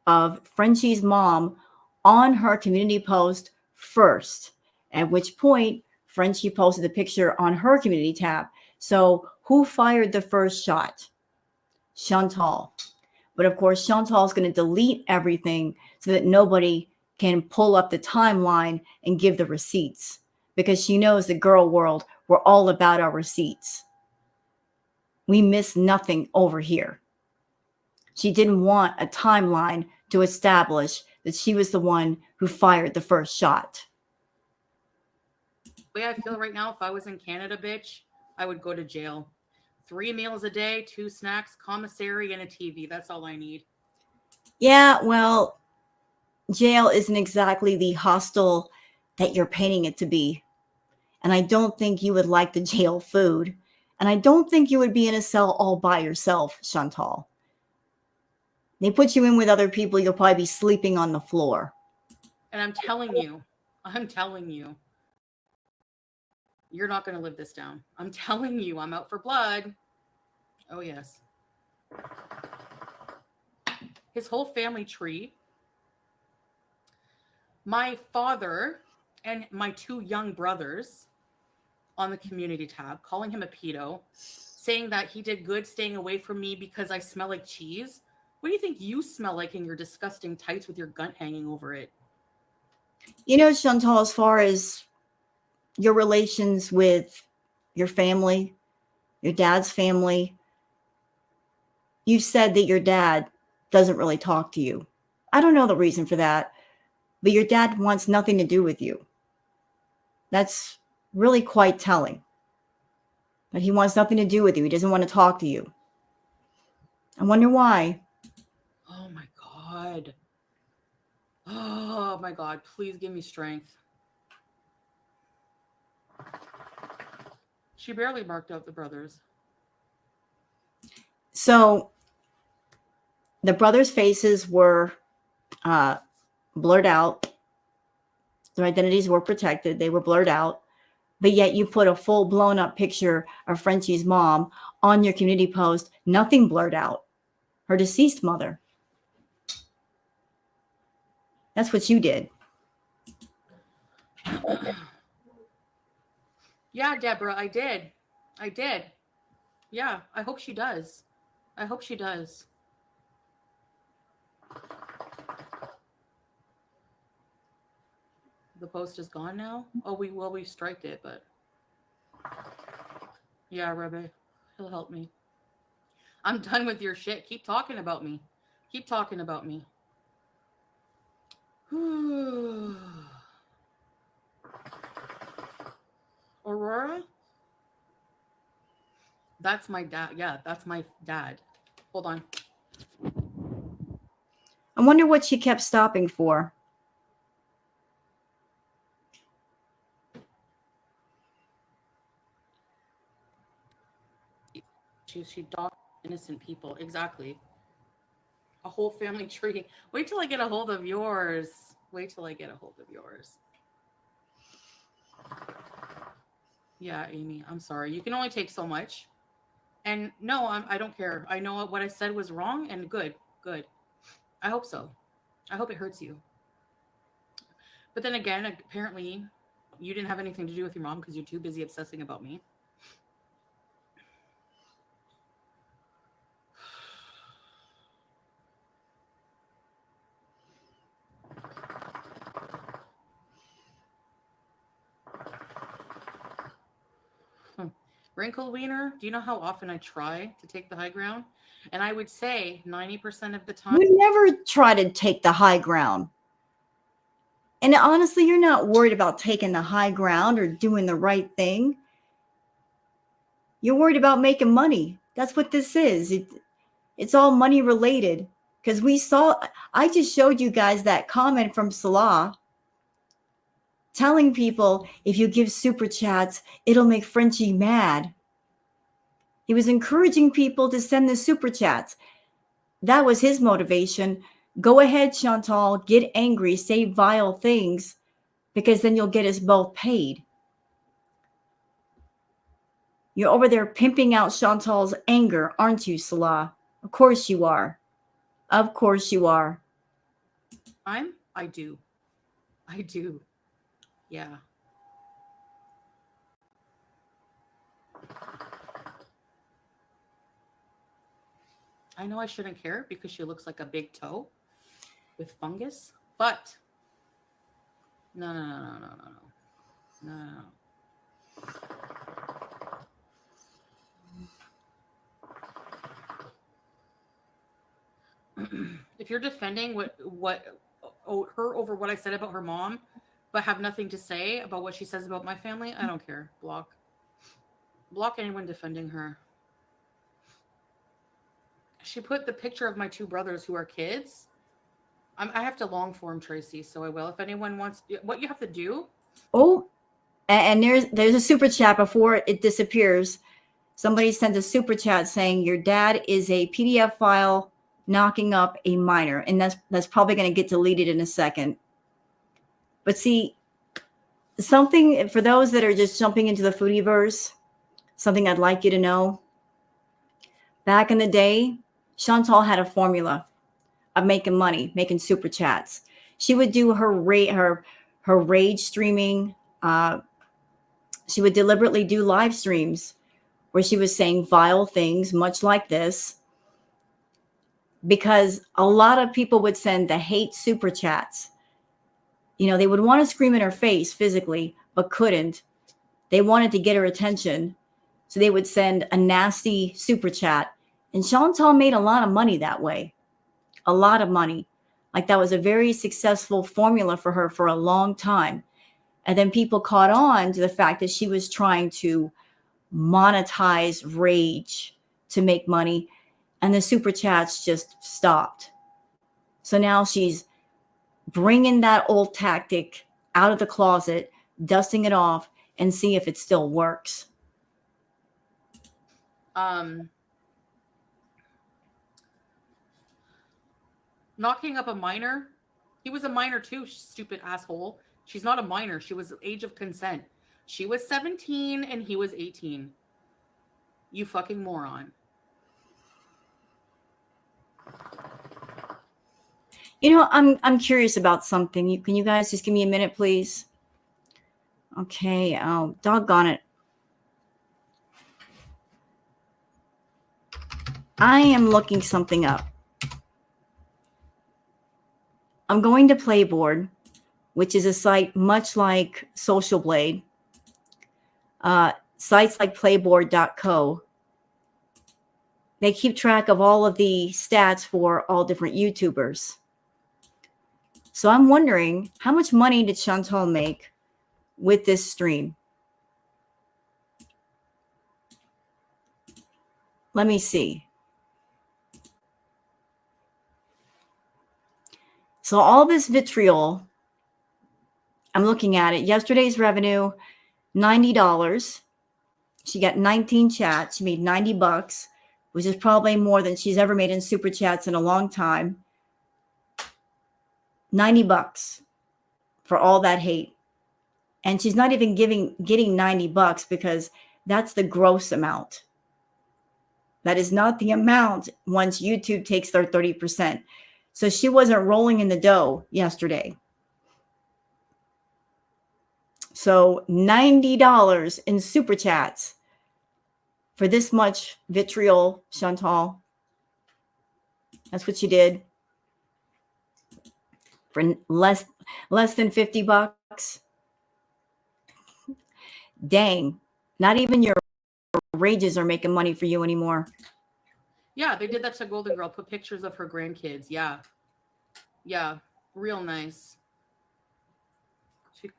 of Frenchie's mom on her community post first, at which point Frenchie posted the picture on her community tab. So who fired the first shot? Chantal. But of course, Chantal's going to delete everything so that nobody can pull up the timeline and give the receipts, because she knows the girl world, we're all about our receipts. We miss nothing over here. She didn't want a timeline to establish that she was the one who fired the first shot. The way I feel right now, if I was in Canada, bitch, I would go to jail. 3 meals a day, 2 snacks, commissary, and a TV. That's all I need. Yeah, well, jail isn't exactly the hostel that you're painting it to be. And I don't think you would like the jail food. And I don't think you would be in a cell all by yourself, Chantal. They put you in with other people, you'll probably be sleeping on the floor. And I'm telling you, you're not going to live this down. I'm telling you, I'm out for blood. Oh, yes. His whole family tree. My father and my 2 young brothers on the community tab, calling him a pedo, saying that he did good staying away from me because I smell like cheese. What do you think you smell like in your disgusting tights with your gut hanging over it? You know, Chantal, as far as your relations with your family, your dad's family, you've said that your dad doesn't really talk to you. I don't know the reason for that, but your dad wants nothing to do with you. That's really quite telling. But he wants nothing to do with you. He doesn't want to talk to you. I wonder why. Oh my God. Oh my God. Please give me strength. She barely marked out the brothers. So the brothers' faces were blurred out. Their identities were protected. They were blurred out. But yet you put a full blown up picture of Frenchie's mom on your community post, nothing blurred out. Her deceased mother. That's what you did. Yeah, Deborah, I did. Yeah, I hope she does. The post is gone now? Oh, we striked it, but yeah, Rebbe, he'll help me. I'm done with your shit. Keep talking about me. Aurora? That's my dad. Yeah, that's my dad. Hold on. I wonder what she kept stopping for. She docked innocent people. Exactly. A whole family tree. Wait till I get a hold of yours. Yeah, Amy, I'm sorry. You can only take so much. And no, I don't care. I know what I said was wrong, and good. I hope so. I hope it hurts you. But then again, apparently you didn't have anything to do with your mom because you're too busy obsessing about me. Wrinkle Wiener, do you know how often I try to take the high ground? And I would say 90% of the time. You never try to take the high ground. And honestly, you're not worried about taking the high ground or doing the right thing. You're worried about making money. That's what this is. It's all money related. Because I just showed you guys that comment from Salah telling people if you give super chats, it'll make Frenchie mad. He was encouraging people to send the super chats. That was his motivation. Go ahead, Chantal, get angry, say vile things, because then you'll get us both paid. You're over there pimping out Chantal's anger, aren't you, Salah? Of course you are. Of course you are. I do. I do. Yeah. I know I shouldn't care because she looks like a big toe with fungus, but no. If you're defending her over what I said about her mom, but have nothing to say about what she says about my family, I don't care. Block anyone defending her. She put the picture of my two brothers who are kids. I have to long form Tracy, so I will. If anyone wants, what you have to do. Oh, and there's a super chat before it disappears. Somebody sent a super chat saying your dad is a PDF file knocking up a minor, and that's probably going to get deleted in a second. But see, something for those that are just jumping into the foodieverse, something I'd like you to know. Back in the day, Chantal had a formula of making money, making super chats. She would do her rage streaming. She would deliberately do live streams where she was saying vile things, much like this, because a lot of people would send the hate super chats. They would want to scream in her face physically, but couldn't. They wanted to get her attention, so they would send a nasty super chat. And Chantal made a lot of money that way. A lot of money. Like that was a very successful formula for her for a long time. And then people caught on to the fact that she was trying to monetize rage to make money. And the super chats just stopped. So now she's bringing that old tactic out of the closet, dusting it off, and see if it still works. Knocking up a minor. He was a minor too, stupid asshole. She's not a minor. She was age of consent. She was 17 and he was 18. You fucking moron. I'm curious about something. Can you guys just give me a minute, please? Okay. Oh, doggone it. I am looking something up. I'm going to Playboard, which is a site much like Social Blade. Sites like playboard.co. They keep track of all of the stats for all different YouTubers. So I'm wondering, how much money did Chantal make with this stream? Let me see. So all this vitriol, I'm looking at it. Yesterday's revenue, $90. She got 19 chats. She made $90, which is probably more than she's ever made in super chats in a long time. $90 for all that hate. And she's not even getting $90 because that's the gross amount. That is not the amount once YouTube takes their 30%. So she wasn't rolling in the dough yesterday. So $90 in super chats for this much vitriol, Chantal. That's what she did for less than $50. Dang, not even your rages are making money for you anymore. Yeah, they did that to Golden Girl. Put pictures of her grandkids. Yeah. Yeah. Real nice.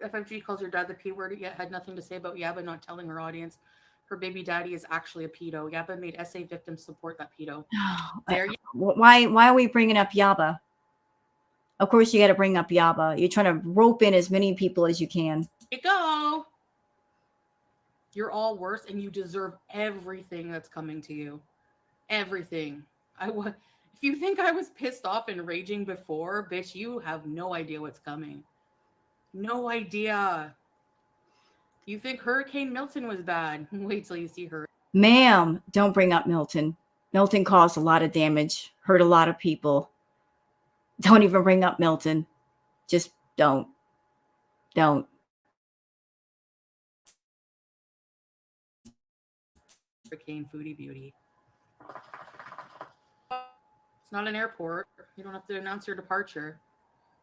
FFG calls her dad the P word, yet had nothing to say about Yaba not telling her audience her baby daddy is actually a pedo. Yaba made SA victims support that pedo. Why are we bringing up Yaba? Of course, you got to bring up Yaba. You're trying to rope in as many people as you can. There you go. You're all worse, and you deserve everything that's coming to you. Everything. If you think I was pissed off and raging before, bitch, you have no idea what's coming. No idea. You think Hurricane Milton was bad? Wait till you see her. Ma'am, don't bring up Milton. Milton caused a lot of damage, hurt a lot of people. Don't even bring up Milton. Just don't. Don't. Hurricane Foodie Beauty. It's not an airport. You don't have to announce your departure.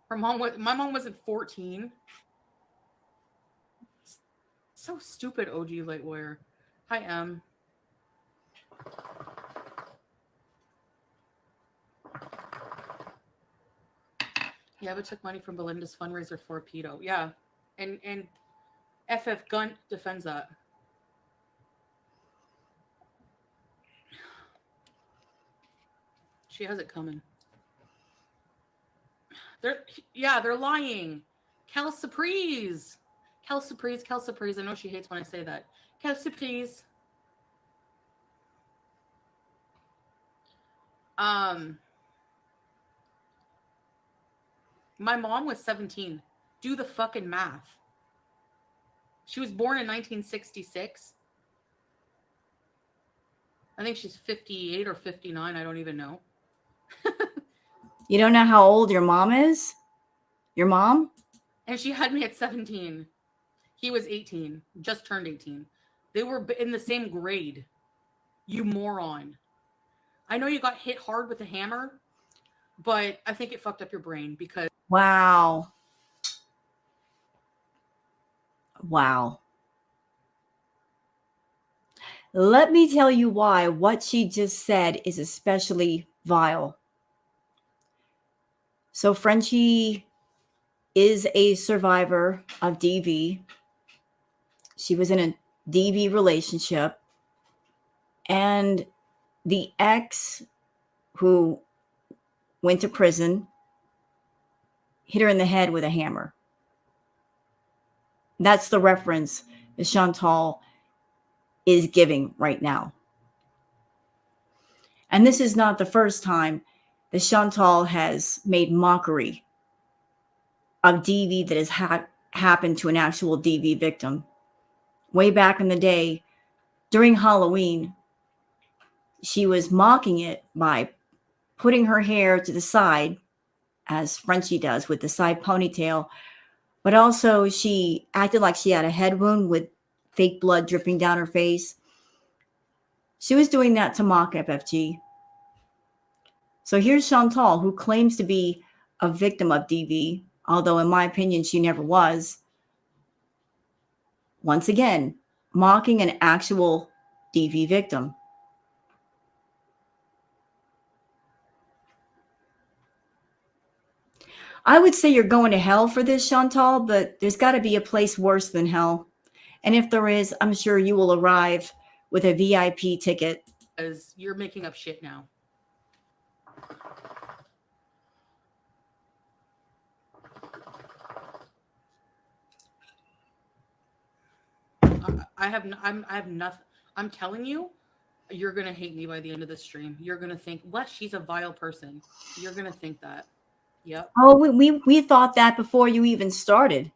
My mom wasn't 14. So stupid, OG Lightwire. Hi, M. Yeah, but took money from Belinda's fundraiser for a pedo. Yeah. And FF Gun defends that. She has it coming. They're lying. Cal Surprise. Cal Surprise. I know she hates when I say that. Cal Surprise. My mom was 17. Do the fucking math. She was born in 1966. I think she's 58 or 59. I don't even know. You don't know how old your mom is? Your mom? And she had me at 17. He was 18. Just turned 18. They were in the same grade. You moron. I know you got hit hard with a hammer, but I think it fucked up your brain because... Wow. Wow. Let me tell you why what she just said is especially vile. So Frenchie is a survivor of DV. She was in a DV relationship. And the ex who went to prison hit her in the head with a hammer. That's the reference that Shantel is giving right now. And this is not the first time that Shantel has made mockery of DV that has happened to an actual DV victim. Way back in the day, during Halloween, she was mocking it by putting her hair to the side, as Frenchie does with the side ponytail, but also she acted like she had a head wound with fake blood dripping down her face. She was doing that to mock FFG. So here's Shantel, who claims to be a victim of DV, although in my opinion, she never was. Once again, mocking an actual DV victim. I would say you're going to hell for this, Shantel, but there's got to be a place worse than hell. And if there is, I'm sure you will arrive with a VIP ticket. Because you're making up shit now. I have nothing. I'm telling you, you're going to hate me by the end of the stream. You're going to think, what? She's a vile person. You're going to think that. Yep. Oh, we thought that before you even started.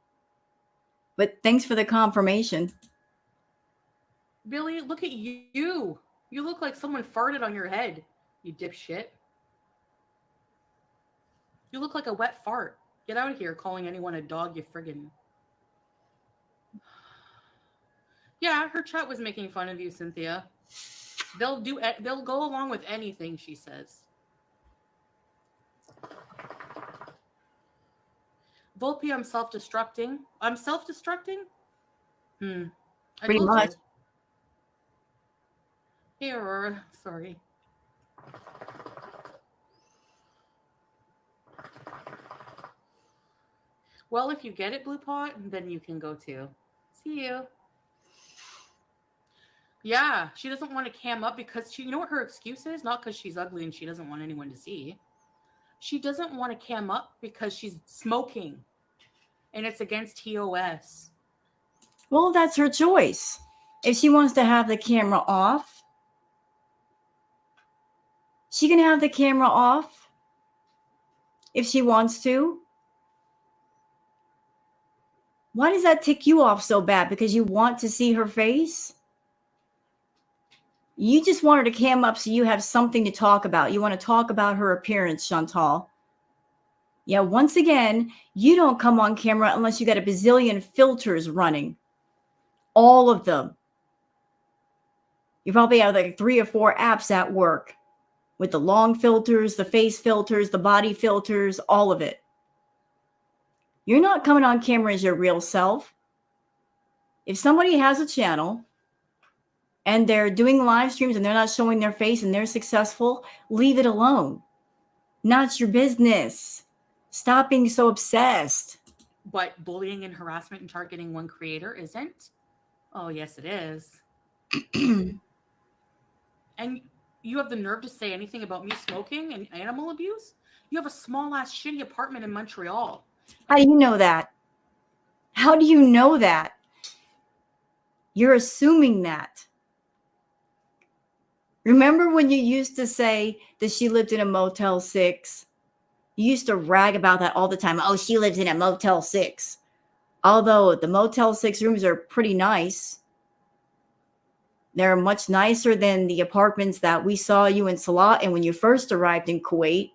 But thanks for the confirmation. Billy, look at you. You look like someone farted on your head, you dipshit. You look like a wet fart. Get out of here calling anyone a dog, you friggin'. Yeah, her chat was making fun of you, Cynthia. They'll go along with anything she says. Volpe, I'm self-destructing. I'm self-destructing? Pretty much. Hey, Aurora. Sorry. Well, if you get it, Blue Pot, then you can go too. See you. Yeah, she doesn't want to cam up because you know what her excuse is? Not because she's ugly and she doesn't want anyone to see. She doesn't want to cam up because she's smoking and it's against TOS. Well, that's her choice. If she wants to have the camera off, she can have the camera off if she wants to. Why does that tick you off so bad? Because you want to see her face? You just want her to cam up so you have something to talk about. You want to talk about her appearance, Shantel. Yeah, once again, you don't come on camera unless you got a bazillion filters running. All of them. You probably have like 3 or 4 apps at work with the long filters, the face filters, the body filters, all of it. You're not coming on camera as your real self. If somebody has a channel and they're doing live streams and they're not showing their face and they're successful, leave it alone. Not your business. Stop being so obsessed. But bullying and harassment and targeting one creator isn't? Oh, yes, it is. And you have the nerve to say anything about me smoking and animal abuse? You have a small ass shitty apartment in Montreal. How do you know that? How do you know that? You're assuming that. Remember when you used to say that she lived in a Motel 6? You used to rag about that all the time. Oh, she lives in a Motel 6. Although the Motel 6 rooms are pretty nice. They're much nicer than the apartments that we saw you in Salah and when you first arrived in Kuwait.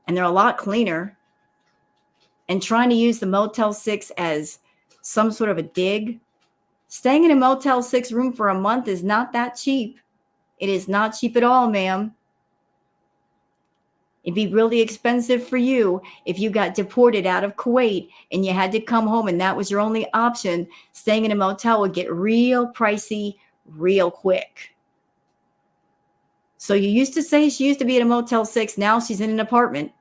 And they're a lot cleaner. And trying to use the Motel 6 as some sort of a dig. Staying in a Motel 6 room for a month is not that cheap. It is not cheap at all, ma'am. It'd be really expensive for you if you got deported out of Kuwait and you had to come home and that was your only option. Staying in a motel would get real pricey real quick. So you used to say she used to be at a Motel 6. Now she's in an apartment.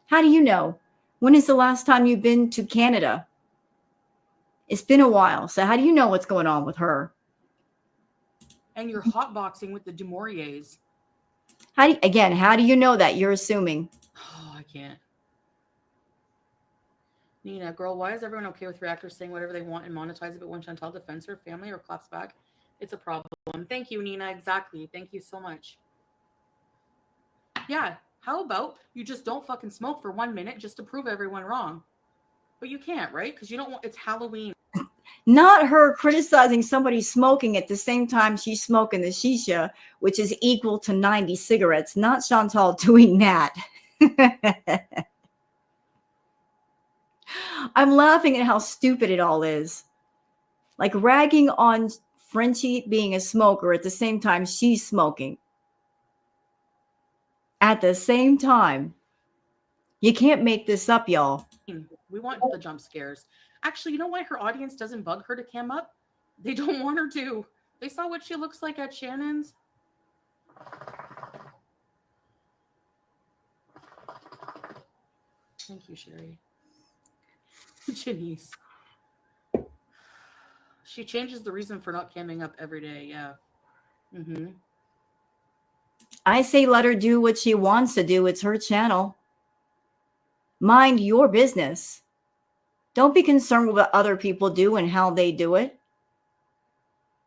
How do you know? When is the last time you've been to Canada? It's been a while. So how do you know what's going on with her? And you're hotboxing with the Dumouriez. How do you know that? You're assuming. Oh, I can't. Nina, girl, why is everyone okay with reactors saying whatever they want and monetize it, but when Chantal defends her family or claps back, it's a problem? Thank you, Nina. Exactly. Thank you so much. Yeah. How about you just don't fucking smoke for 1 minute just to prove everyone wrong? But you can't, right? Because you don't want, it's Halloween. Not her criticizing somebody smoking at the same time she's smoking the shisha, which is equal to 90 cigarettes. Not Chantal doing that. I'm laughing at how stupid it all is. Like ragging on Frenchie being a smoker at the same time she's smoking. At the same time. You can't make this up, y'all. We want the jump scares. Actually, you know why her audience doesn't bug her to cam up? They don't want her to. They saw what she looks like at Shannon's. Thank you, Sherry. Janice. She changes the reason for not camming up every day. Yeah. Mm-hmm. I say let her do what she wants to do. It's her channel. Mind your business. Don't be concerned with what other people do and how they do it.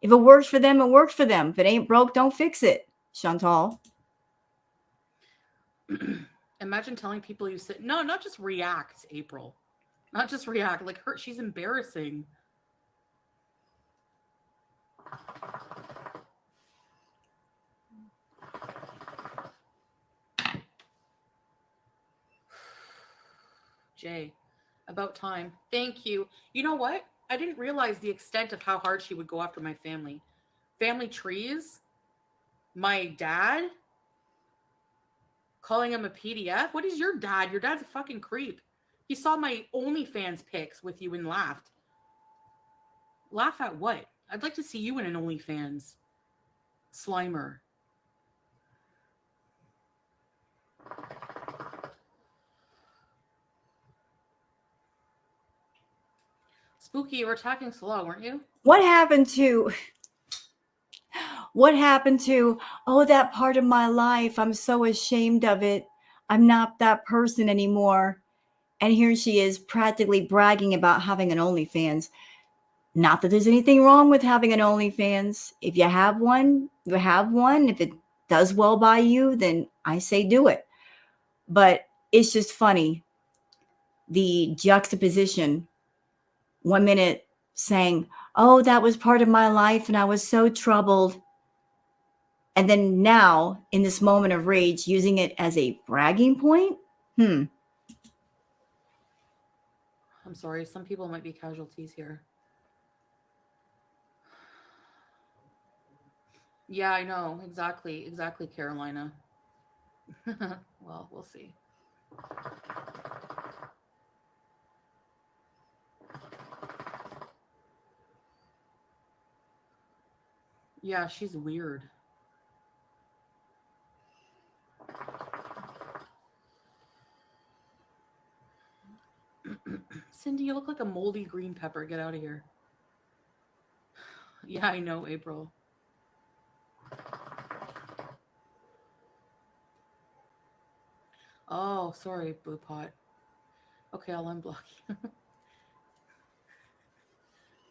If it works for them, it works for them. If it ain't broke, don't fix it, Chantal. Imagine telling people you said, no, not just react, April. Not just react. Like her, she's embarrassing. Jay, about time. Thank you. You know what? I didn't realize the extent of how hard she would go after my family. Family trees? My dad? Calling him a PDF? What is your dad? Your dad's a fucking creep. He saw my OnlyFans pics with you and laughed. Laugh at what? I'd like to see you in an OnlyFans. Slimer. Spooky, you were attacking Salah, weren't you? What happened to, oh, that part of my life, I'm so ashamed of it. I'm not that person anymore. And here she is practically bragging about having an OnlyFans. Not that there's anything wrong with having an OnlyFans. If you have one, you have one. If it does well by you, then I say do it. But it's just funny, the juxtaposition. 1 minute saying, oh, that was part of my life and I was so troubled. And then now, in this moment of rage, using it as a bragging point? I'm sorry, some people might be casualties here. Yeah, I know. Exactly, Carolina. Well, we'll see. Yeah, she's weird. Cindy, you look like a moldy green pepper. Get out of here. Yeah, I know, April. Oh, sorry, Blue Pot. Okay, I'll unblock you.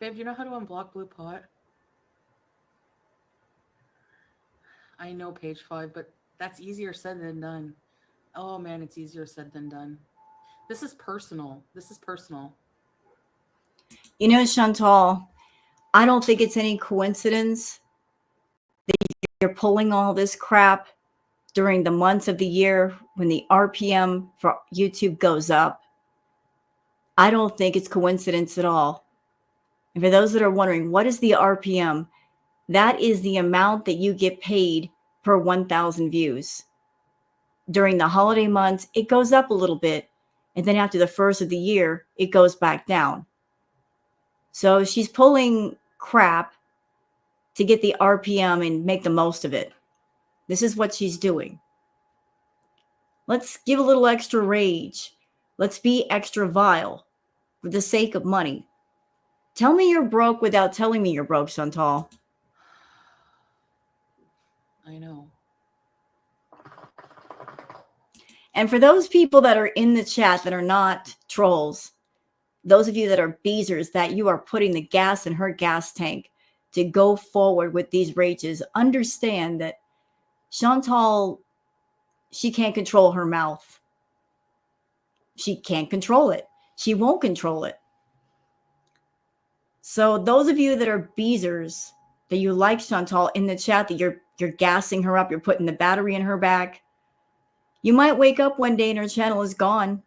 Babe, do you know how to unblock Blue Pot? I know page 5, but that's easier said than done. Oh man, it's easier said than done. This is personal. You know, Chantal, I don't think it's any coincidence that you're pulling all this crap during the months of the year when the RPM for YouTube goes up. I don't think it's coincidence at all. And for those that are wondering, what is the RPM? That is the amount that you get paid per 1,000 views. During the holiday months, it goes up a little bit. And then after the first of the year, it goes back down. So she's pulling crap to get the RPM and make the most of it. This is what she's doing. Let's give a little extra rage. Let's be extra vile for the sake of money. Tell me you're broke without telling me you're broke, Chantal. I know. And for those people that are in the chat that are not trolls, those of you that are beezers, that you are putting the gas in her gas tank to go forward with these rages, understand that Chantal, she can't control her mouth. She can't control it. She won't control it. So those of you that are beezers, that you like Chantal in the chat, that you're gassing her up, you're putting the battery in her back, you might wake up one day and her channel is gone.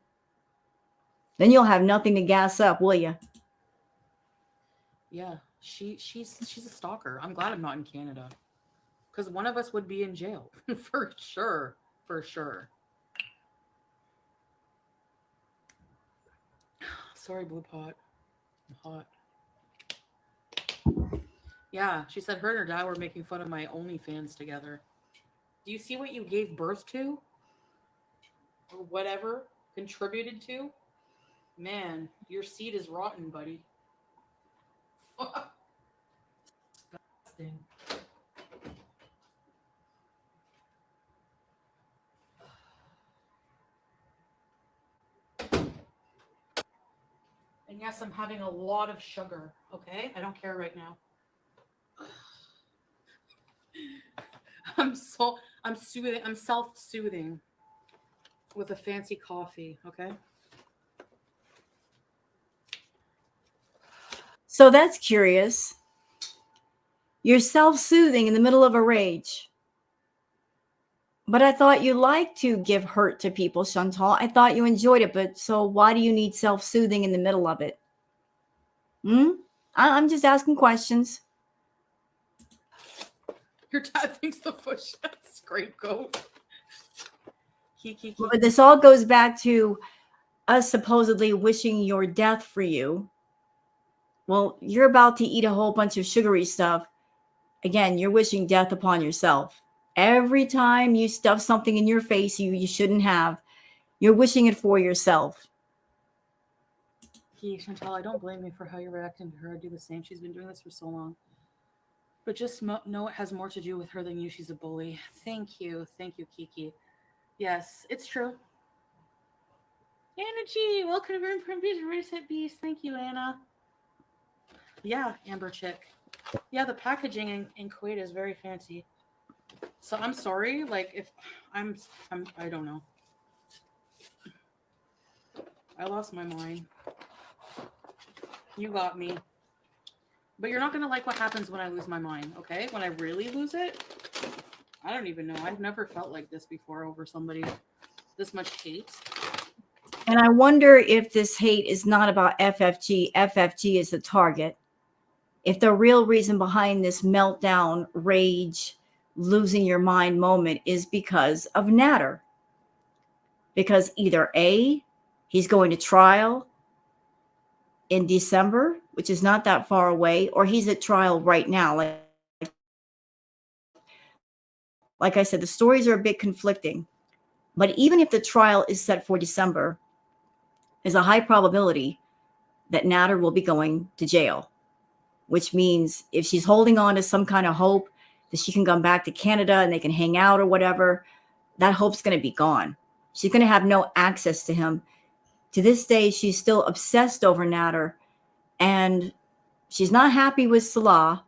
Then you'll have nothing to gas up, will you? Yeah, she's a stalker. I'm glad I'm not in Canada, because one of us would be in jail for sure. Sorry, Blue Pot. I'm hot. Yeah, she said her and her dad were making fun of my OnlyFans together. Do you see what you gave birth to? Or whatever contributed to? Man, your seed is rotten, buddy. Disgusting. And yes, I'm having a lot of sugar, okay? I don't care right now. I'm soothing, I'm self-soothing with a fancy coffee, okay? So that's curious. You're self-soothing in the middle of a rage. But I thought you liked to give hurt to people, Chantal. I thought you enjoyed it, but so why do you need self-soothing in the middle of it? I'm just asking questions. Your dad thinks the bush has scapegoat. But this all goes back to us supposedly wishing your death for you. Well, you're about to eat a whole bunch of sugary stuff. Again, you're wishing death upon yourself. Every time you stuff something in your face you shouldn't have, you're wishing it for yourself. Chantel, I don't blame you for how you're reacting to her. I do the same. She's been doing this for so long. But just know it has more to do with her than you. She's a bully. Thank you. Thank you, Kiki. Yes, it's true. Anna G, welcome to Room from Beast, Reset Beast. Thank you, Anna. Yeah, Amber Chick. Yeah, the packaging in Kuwait is very fancy. So I'm sorry, like if I'm I don't know. I lost my mind. You got me. But you're not gonna like what happens when I lose my mind, okay? When I really lose it, I don't even know. I've never felt like this before over somebody. This much hate. And I wonder if this hate is not about FFG. FFG is the target. If the real reason behind this meltdown, rage, losing your mind moment is because of Natter. Because either A, he's going to trial in December, which is not that far away, or he's at trial right now. Like I said, the stories are a bit conflicting. But even if the trial is set for December, there's a high probability that Natter will be going to jail, which means if she's holding on to some kind of hope that she can come back to Canada and they can hang out or whatever, that hope's going to be gone. She's going to have no access to him. To this day, she's still obsessed over Natter, and she's not happy with Salah.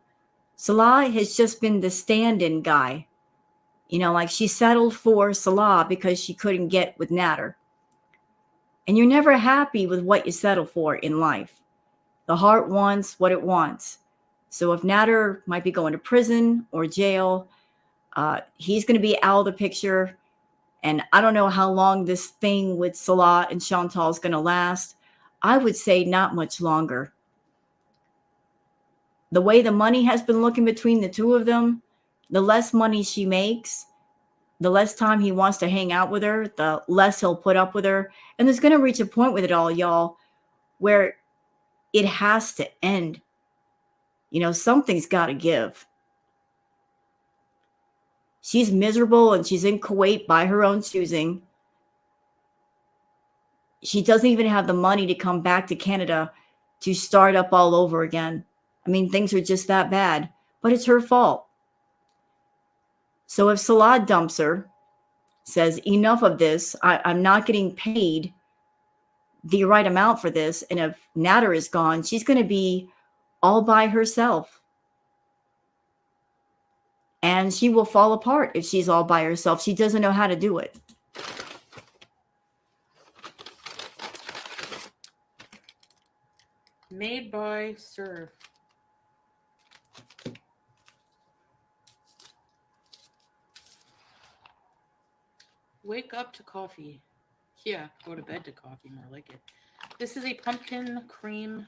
Salah has just been the stand-in guy. You know, like she settled for Salah because she couldn't get with Natter. And you're never happy with what you settle for in life. The heart wants what it wants. So if Natter might be going to prison or jail, he's going to be out of the picture. And I don't know how long this thing with Salah and Shantel is going to last. I would say not much longer. The way the money has been looking between the two of them, the less money she makes, the less time he wants to hang out with her, the less he'll put up with her. And there's going to reach a point with it all, y'all, where it has to end. You know, something's got to give. She's miserable and she's in Kuwait by her own choosing. She doesn't even have the money to come back to Canada to start up all over again. I mean, things are just that bad, but it's her fault. So if Salah dumps her, says, enough of this, I'm not getting paid the right amount for this, and if Natter is gone, she's going to be all by herself. And she will fall apart if she's all by herself. She doesn't know how to do it. Made by Surf. Wake up to coffee. Yeah, go to bed to coffee, more like it. This is a pumpkin cream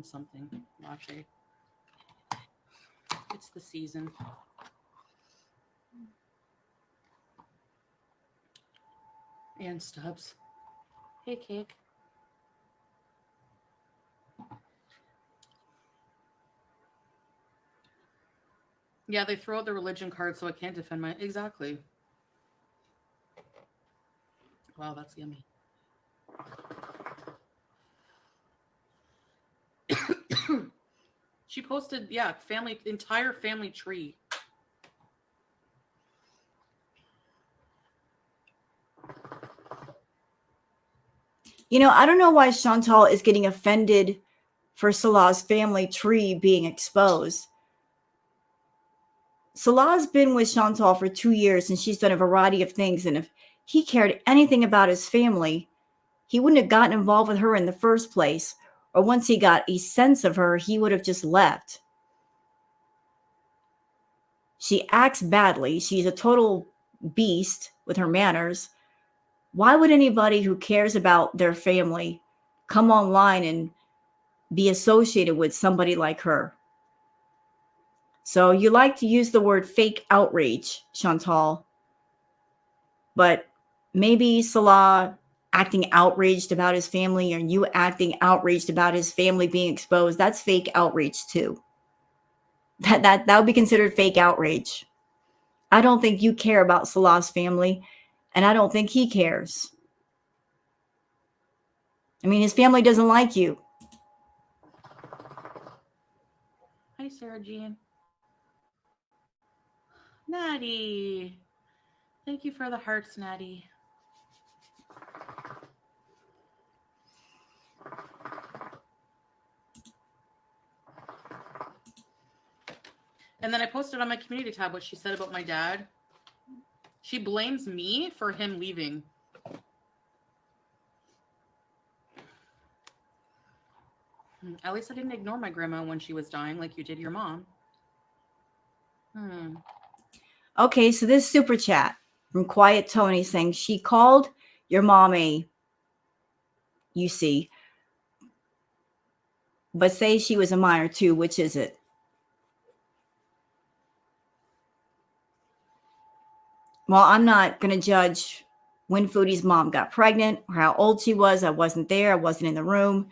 something latte. It's the season. And Stubbs. Hey, Cake. Yeah, they throw out the religion card, so I can't defend my... Exactly. Wow, that's yummy. She posted, yeah, entire family tree. You know, I don't know why Shantel is getting offended for Salah's family tree being exposed. Salah's been with Shantel for 2 years and she's done a variety of things. And if he cared anything about his family, he wouldn't have gotten involved with her in the first place. Or once he got a sense of her, he would have just left. She acts badly. She's a total beast with her manners. Why would anybody who cares about their family come online and be associated with somebody like her? So you like to use the word fake outrage, Shantel. But maybe Salah acting outraged about his family, and you acting outraged about his family being exposed, that's fake outrage too. That would be considered fake outrage. I don't think you care about Salah's family, and I don't think he cares. I mean, his family doesn't like you. Hi, Sarah Jean. Natty. Thank you for the hearts, Natty. And then I posted on my community tab what she said about my dad. She blames me for him leaving. At least I didn't ignore my grandma when she was dying like you did your mom. Okay, so this super chat from Quiet Tony saying she called your mom a UC, but say she was a minor too. Which is it? Well, I'm not going to judge when Foodie's mom got pregnant or how old she was. I wasn't there. I wasn't in the room.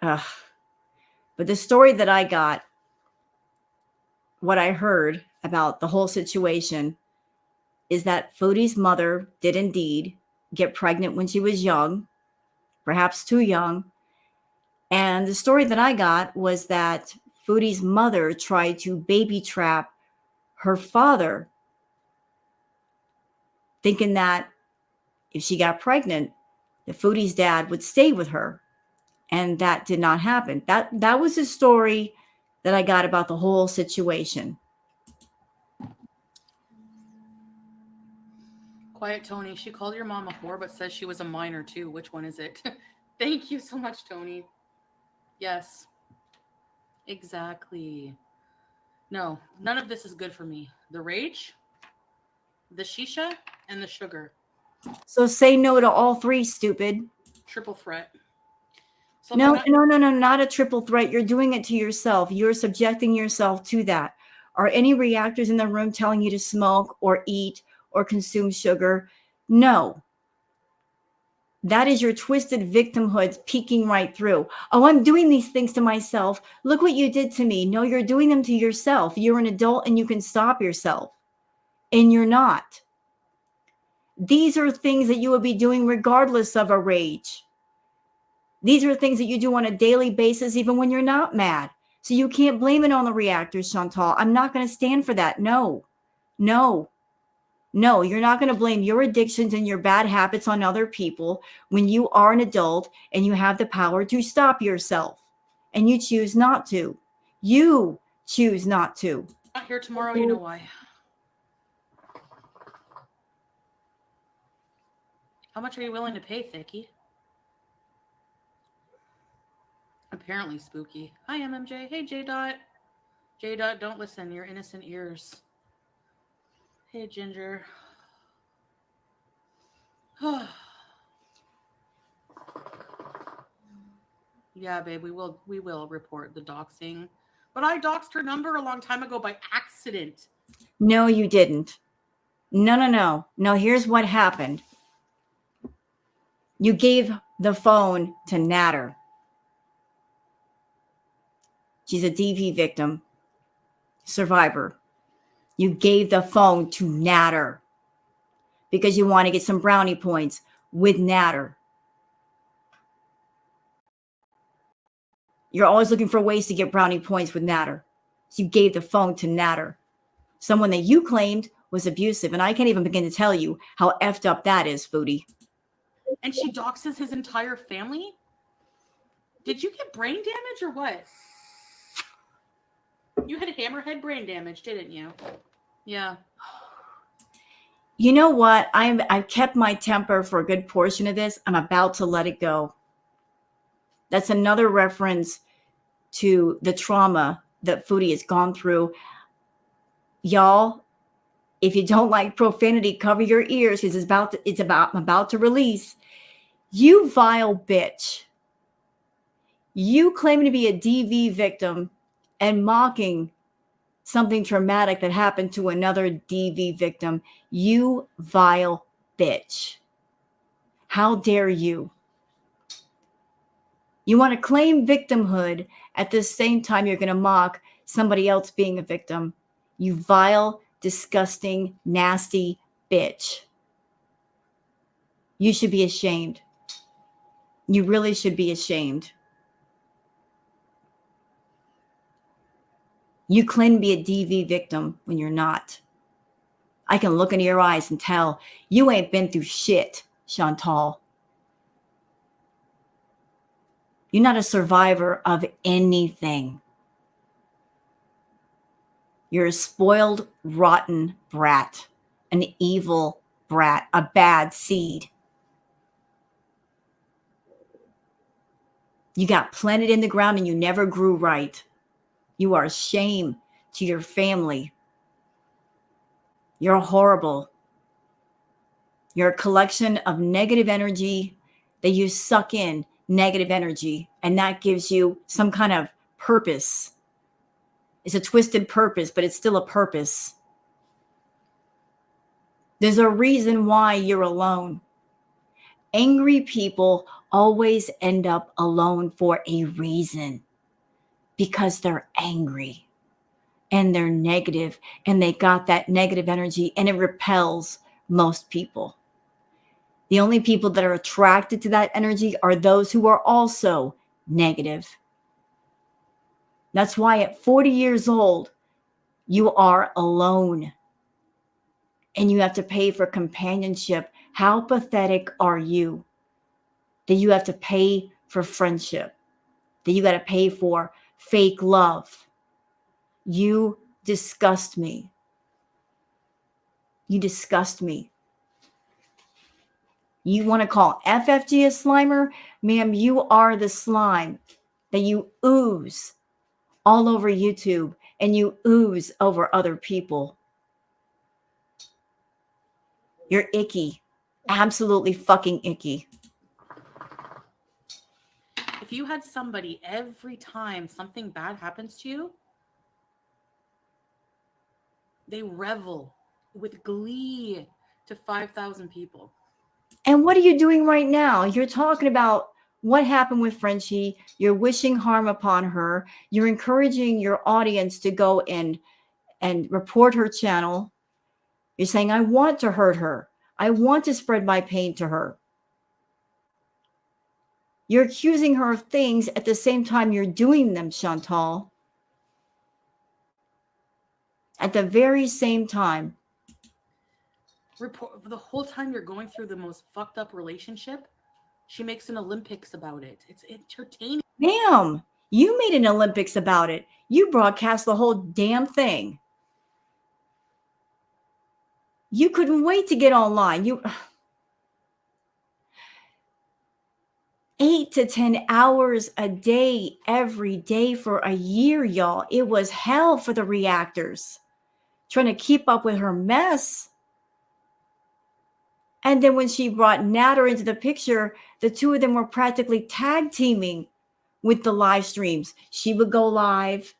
But the story that I got, what I heard about the whole situation, is that Foodie's mother did indeed get pregnant when she was young, perhaps too young. And the story that I got was that Foodie's mother tried to baby trap her father, thinking that if she got pregnant, the Foodie's dad would stay with her. And that did not happen. That was the story that I got about the whole situation. Quiet Tony, she called your mom a whore, but says she was a minor too. Which one is it? Thank you so much, Tony. Yes. Exactly. No, none of this is good for me. The rage, the shisha, and the sugar. So say no to all three, stupid. Triple threat. So no, not a triple threat. You're doing it to yourself. You're subjecting yourself to that. Are any reactors in the room telling you to smoke or eat or consume sugar? No. That is your twisted victimhood peeking right through. Oh, I'm doing these things to myself. Look what you did to me. No, you're doing them to yourself. You're an adult and you can stop yourself. And you're not. These are things that you would be doing regardless of a rage. These are things that you do on a daily basis, even when you're not mad. So you can't blame it on the reactors, Shantel. I'm not going to stand for that. No, you're not going to blame your addictions and your bad habits on other people when you are an adult and you have the power to stop yourself. And you choose not to. You choose not to. Not here tomorrow, you know why. How much are you willing to pay, Thicky? Apparently spooky. Hi, MMJ. Hey, J-Dot. J-Dot, don't listen. Your innocent ears. Hey, Ginger. Yeah, babe, we will report the doxing. But I doxed her number a long time ago by accident. No, you didn't. No. No, here's what happened. You gave the phone to Natter. She's a DV victim, survivor. You gave the phone to Natter because you want to get some brownie points with Natter. You're always looking for ways to get brownie points with Natter. So you gave the phone to Natter, someone that you claimed was abusive. And I can't even begin to tell you how effed up that is, Foodie. And she doxes his entire family? Did you get brain damage or what? You had hammerhead brain damage, didn't you? Yeah. You know what? I've kept my temper for a good portion of this. I'm about to let it go. That's another reference to the trauma that Foodie has gone through. Y'all, if you don't like profanity, cover your ears because I'm about to release. You vile bitch. You claim to be a DV victim and mocking something traumatic that happened to another DV victim. You vile bitch. How dare you? You want to claim victimhood at the same time you're going to mock somebody else being a victim. You vile, disgusting, nasty bitch. You should be ashamed. You really should be ashamed. You claim to be a DV victim when you're not. I can look into your eyes and tell you ain't been through shit, Shantel. You're not a survivor of anything. You're a spoiled, rotten brat, an evil brat, a bad seed. You got planted in the ground and you never grew right. You are a shame to your family. You're horrible. You're a collection of negative energy that you suck in negative energy, and that gives you some kind of purpose. It's a twisted purpose, but it's still a purpose. There's a reason why you're alone. Angry people always end up alone for a reason, because they're angry and they're negative and they got that negative energy and it repels most people. The only people that are attracted to that energy are those who are also negative. That's why at 40 years old, you are alone and you have to pay for companionship. How pathetic are you that you have to pay for friendship, that you got to pay for fake love? You disgust me. You disgust me. You want to call FFG a slimer? Ma'am, you are the slime that you ooze all over YouTube and you ooze over other people. You're icky. Absolutely fucking icky. If you had somebody every time something bad happens to you, they revel with glee to 5,000 people. And what are you doing right now? You're talking about what happened with Frenchie. You're wishing harm upon her. You're encouraging your audience to go and report her channel. You're saying, I want to hurt her. I want to spread my pain to her. You're accusing her of things at the same time you're doing them, Shantel. At the very same time. The whole time you're going through the most fucked up relationship, she makes an Olympics about it. It's entertaining. Ma'am, you made an Olympics about it. You broadcast the whole damn thing. You couldn't wait to get online. 8 to 10 hours a day, every day for a year, y'all. It was hell for the reactors trying to keep up with her mess. And then when she brought Natter into the picture, the two of them were practically tag teaming with the live streams. She would go live,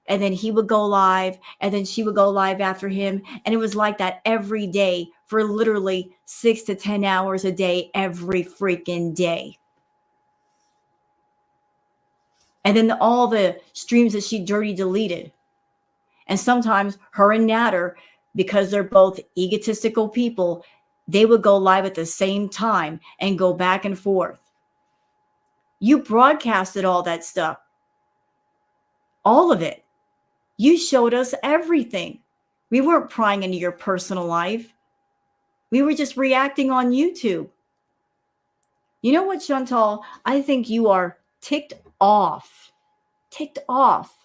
and then he would go live, and then she would go live after him. And it was like that every day for literally 6 to 10 hours a day, every freaking day. And then all the streams that she dirty deleted. And sometimes her and Natter, because they're both egotistical people, they would go live at the same time and go back and forth. You broadcasted all that stuff. All of it. You showed us everything. We weren't prying into your personal life. We were just reacting on YouTube. You know what, Shantel? I think you are ticked off. Ticked off.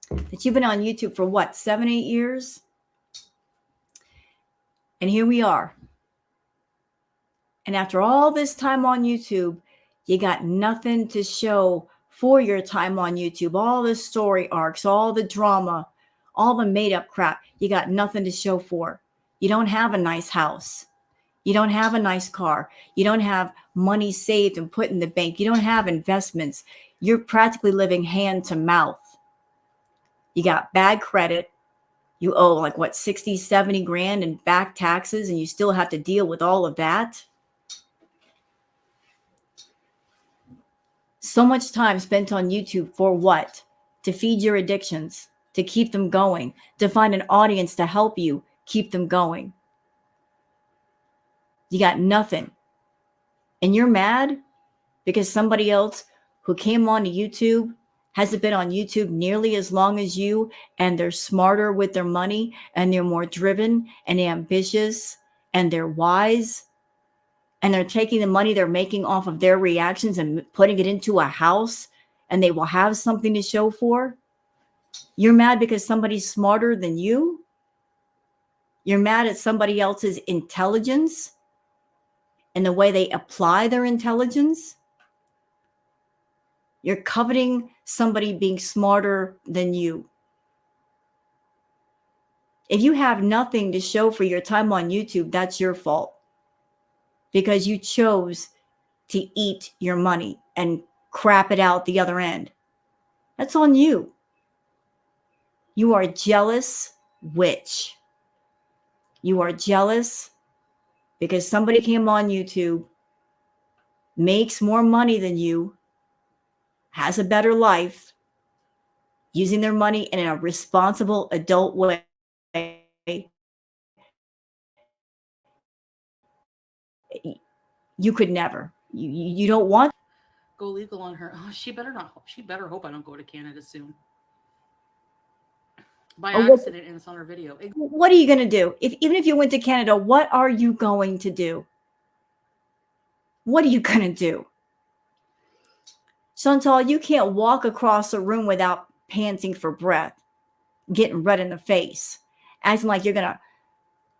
That you've been on YouTube for what, 7, 8 years? And here we are. And after all this time on YouTube, you got nothing to show for your time on YouTube. All the story arcs, all the drama, all the made up crap. You got nothing to show for. You don't have a nice house. You don't have a nice car. You don't have money saved and put in the bank. You don't have investments. You're practically living hand to mouth. You got bad credit. You owe like what, 60, 70 grand in back taxes, and you still have to deal with all of that. So much time spent on YouTube for what? To feed your addictions, to keep them going, to find an audience to help you keep them going. You got nothing. And you're mad because somebody else who came on to YouTube hasn't been on YouTube nearly as long as you, and they're smarter with their money, and they're more driven and ambitious, and they're wise, and they're taking the money they're making off of their reactions and putting it into a house, and they will have something to show for. You're mad because somebody's smarter than you. You're mad at somebody else's intelligence and the way they apply their intelligence. You're coveting somebody being smarter than you. If you have nothing to show for your time on YouTube, that's your fault, because you chose to eat your money and crap it out the other end. That's on you. You are a jealous witch. You are jealous because somebody came on YouTube, makes more money than you, has a better life, using their money in a responsible adult way. You could never. You don't want. Go legal on her. Oh, she better not. She better hope I don't go to Canada soon. By accident, and it's on her video. What are you going to do? Even if you went to Canada, what are you going to do? What are you going to do? Shantel, you can't walk across a room without panting for breath, getting red in the face, acting like you're going to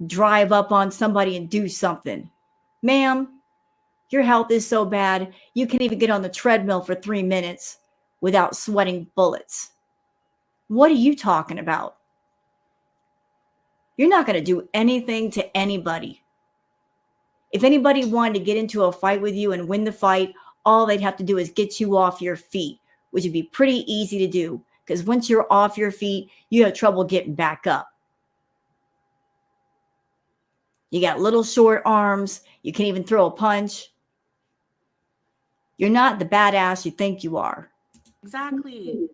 drive up on somebody and do something. Ma'am, your health is so bad, you can't even get on the treadmill for 3 minutes without sweating bullets. What are you talking about? You're not going to do anything to anybody. If anybody wanted to get into a fight with you and win the fight, all they'd have to do is get you off your feet, which would be pretty easy to do, because once you're off your feet, you have trouble getting back up. You got little short arms. You can't even throw a punch. You're not the badass you think you are. Exactly.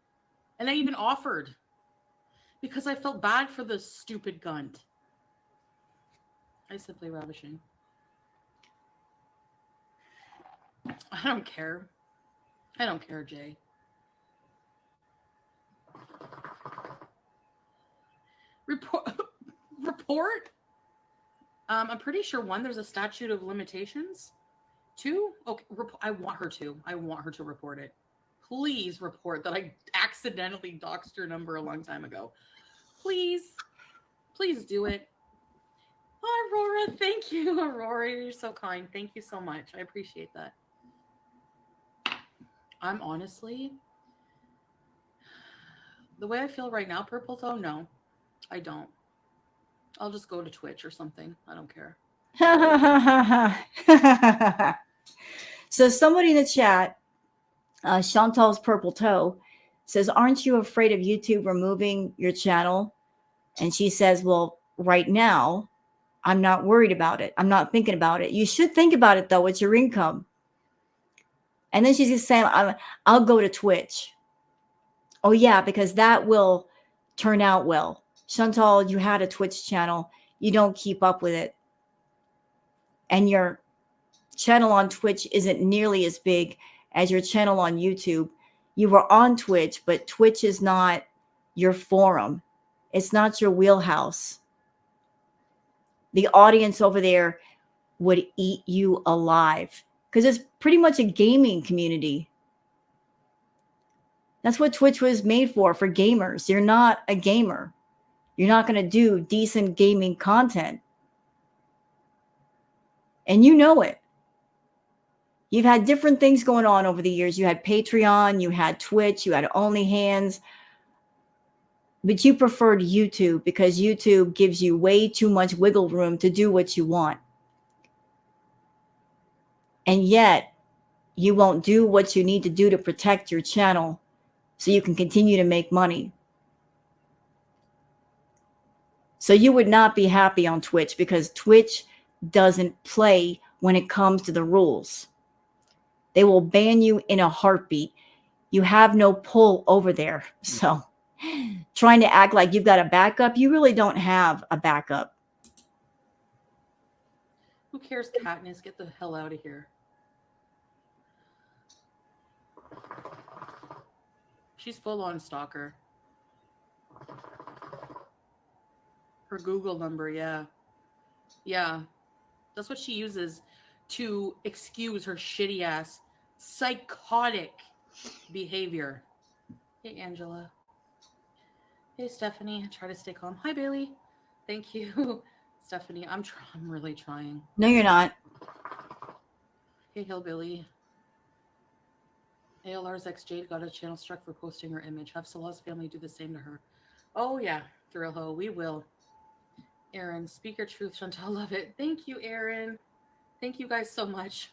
And I even offered because I felt bad for the stupid gunt. I simply ravishing. I don't care. I don't care, Jay. Report? I'm pretty sure 1, there's a statute of limitations. 2, okay, I want her to report it. Please report that I accidentally doxed your number a long time ago. Please do it. Oh, Aurora, thank you, Aurora. You're so kind. Thank you so much. I appreciate that. I'm honestly, the way I feel right now, Purple Toe, no, I don't. I'll just go to Twitch or something. I don't care. So somebody in the chat, Chantal's Purple Toe, says, aren't you afraid of YouTube removing your channel? And she says, well, right now, I'm not worried about it. I'm not thinking about it. You should think about it, though. It's your income. And then she's just saying, I'll go to Twitch. Oh, yeah, because that will turn out well. Chantal, you had a Twitch channel. You don't keep up with it. And your channel on Twitch isn't nearly as big as your channel on YouTube. You were on Twitch, but Twitch is not your forum. It's not your wheelhouse. The audience over there would eat you alive because it's pretty much a gaming community. That's what Twitch was made for gamers. You're not a gamer. You're not going to do decent gaming content. And you know it. You've had different things going on over the years. You had Patreon, you had Twitch, you had OnlyHands. But you preferred YouTube because YouTube gives you way too much wiggle room to do what you want. And yet you won't do what you need to do to protect your channel so you can continue to make money. So you would not be happy on Twitch because Twitch doesn't play when it comes to the rules. They will ban you in a heartbeat. You have no pull over there. So trying to act like you've got a backup, you really don't have a backup. Who cares, Katniss? Get the hell out of here. She's full on stalker. Her Google number, yeah. Yeah. That's what she uses to excuse her shitty ass psychotic behavior. Hey, Angela. Hey, Stephanie. Try to stay calm. Hi, Bailey. Thank you. Stephanie, I'm really trying. No, you're not. Hey, Hillbilly. ALR's ex Jade got a channel struck for posting her image. Have Salah's family do the same to her. Oh, yeah. Thrill Ho. We will. Aaron, speak your truth, Shantel. Love it. Thank you, Aaron. Thank you guys so much.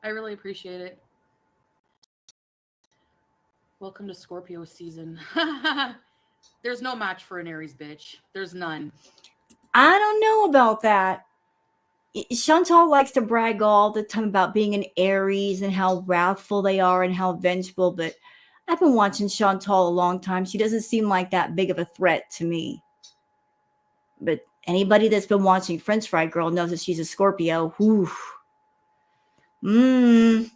I really appreciate it. Welcome to Scorpio season. There's no match for an Aries bitch. There's none. I don't know about that. Chantal likes to brag all the time about being an Aries and how wrathful they are and how vengeful, but I've been watching Chantal a long time. She doesn't seem like that big of a threat to me. But anybody that's been watching French Fry Girl knows that she's a Scorpio. Whew. You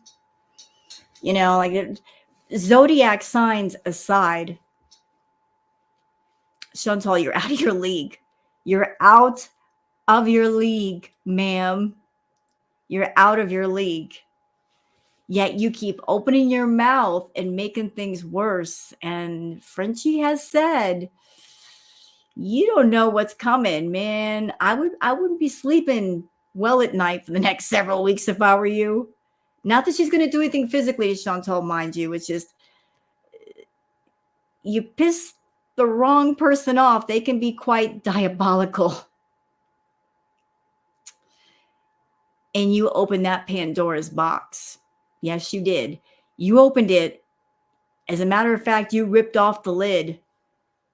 know, like Zodiac signs aside, Chantal, you're out of your league. You're out of your league, ma'am. You're out of your league. Yet you keep opening your mouth and making things worse. And Frenchie has said, you don't know what's coming, man. I wouldn't be sleeping well at night for the next several weeks if I were you. Not that she's going to do anything physically to Chantal, mind you. It's just you piss the wrong person off. They can be quite diabolical. And you opened that Pandora's box. Yes, you did. You opened it. As a matter of fact, you ripped off the lid.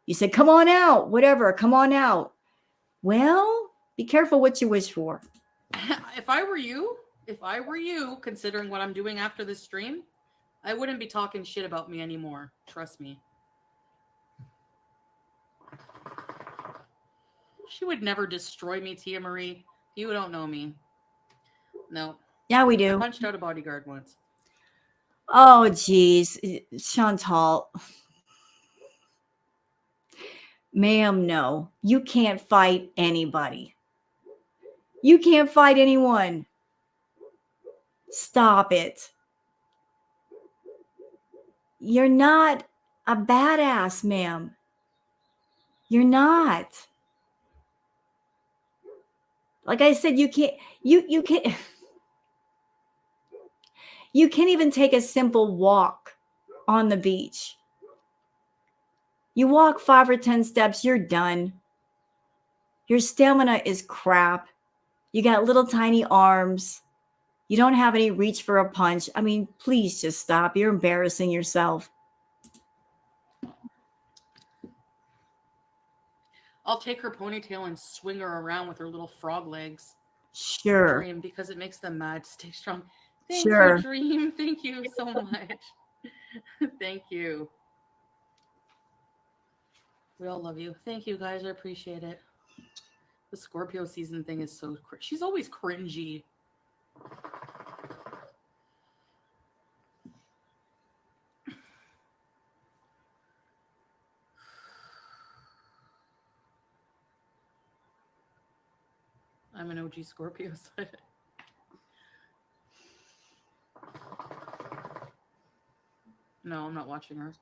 You said, come on out, whatever, come on out. Well, be careful what you wish for. If I were you, considering what I'm doing after this stream, I wouldn't be talking shit about me anymore. Trust me. She would never destroy me, Tia Marie. You don't know me. No. Yeah, we do. I punched out a bodyguard once. Oh, geez. Chantal. Ma'am, no. You can't fight anybody. You can't fight anyone. Stop it. You're not a badass, ma'am. You're not. Like I said, you can't even take a simple walk on the beach. You walk 5 or 10 steps, you're done. Your stamina is crap. You got little tiny arms. You don't have any reach for a punch. I mean, please just stop. You're embarrassing yourself. I'll take her ponytail and swing her around with her little frog legs. Sure. Dream, because it makes them mad. Stay strong. Thank Sure. you, Dream. Thank you so much. Thank you. We all love you. Thank you, guys. I appreciate it. The Scorpio season thing is so... She's always cringy. I'm an OG Scorpio. No, I'm not watching her.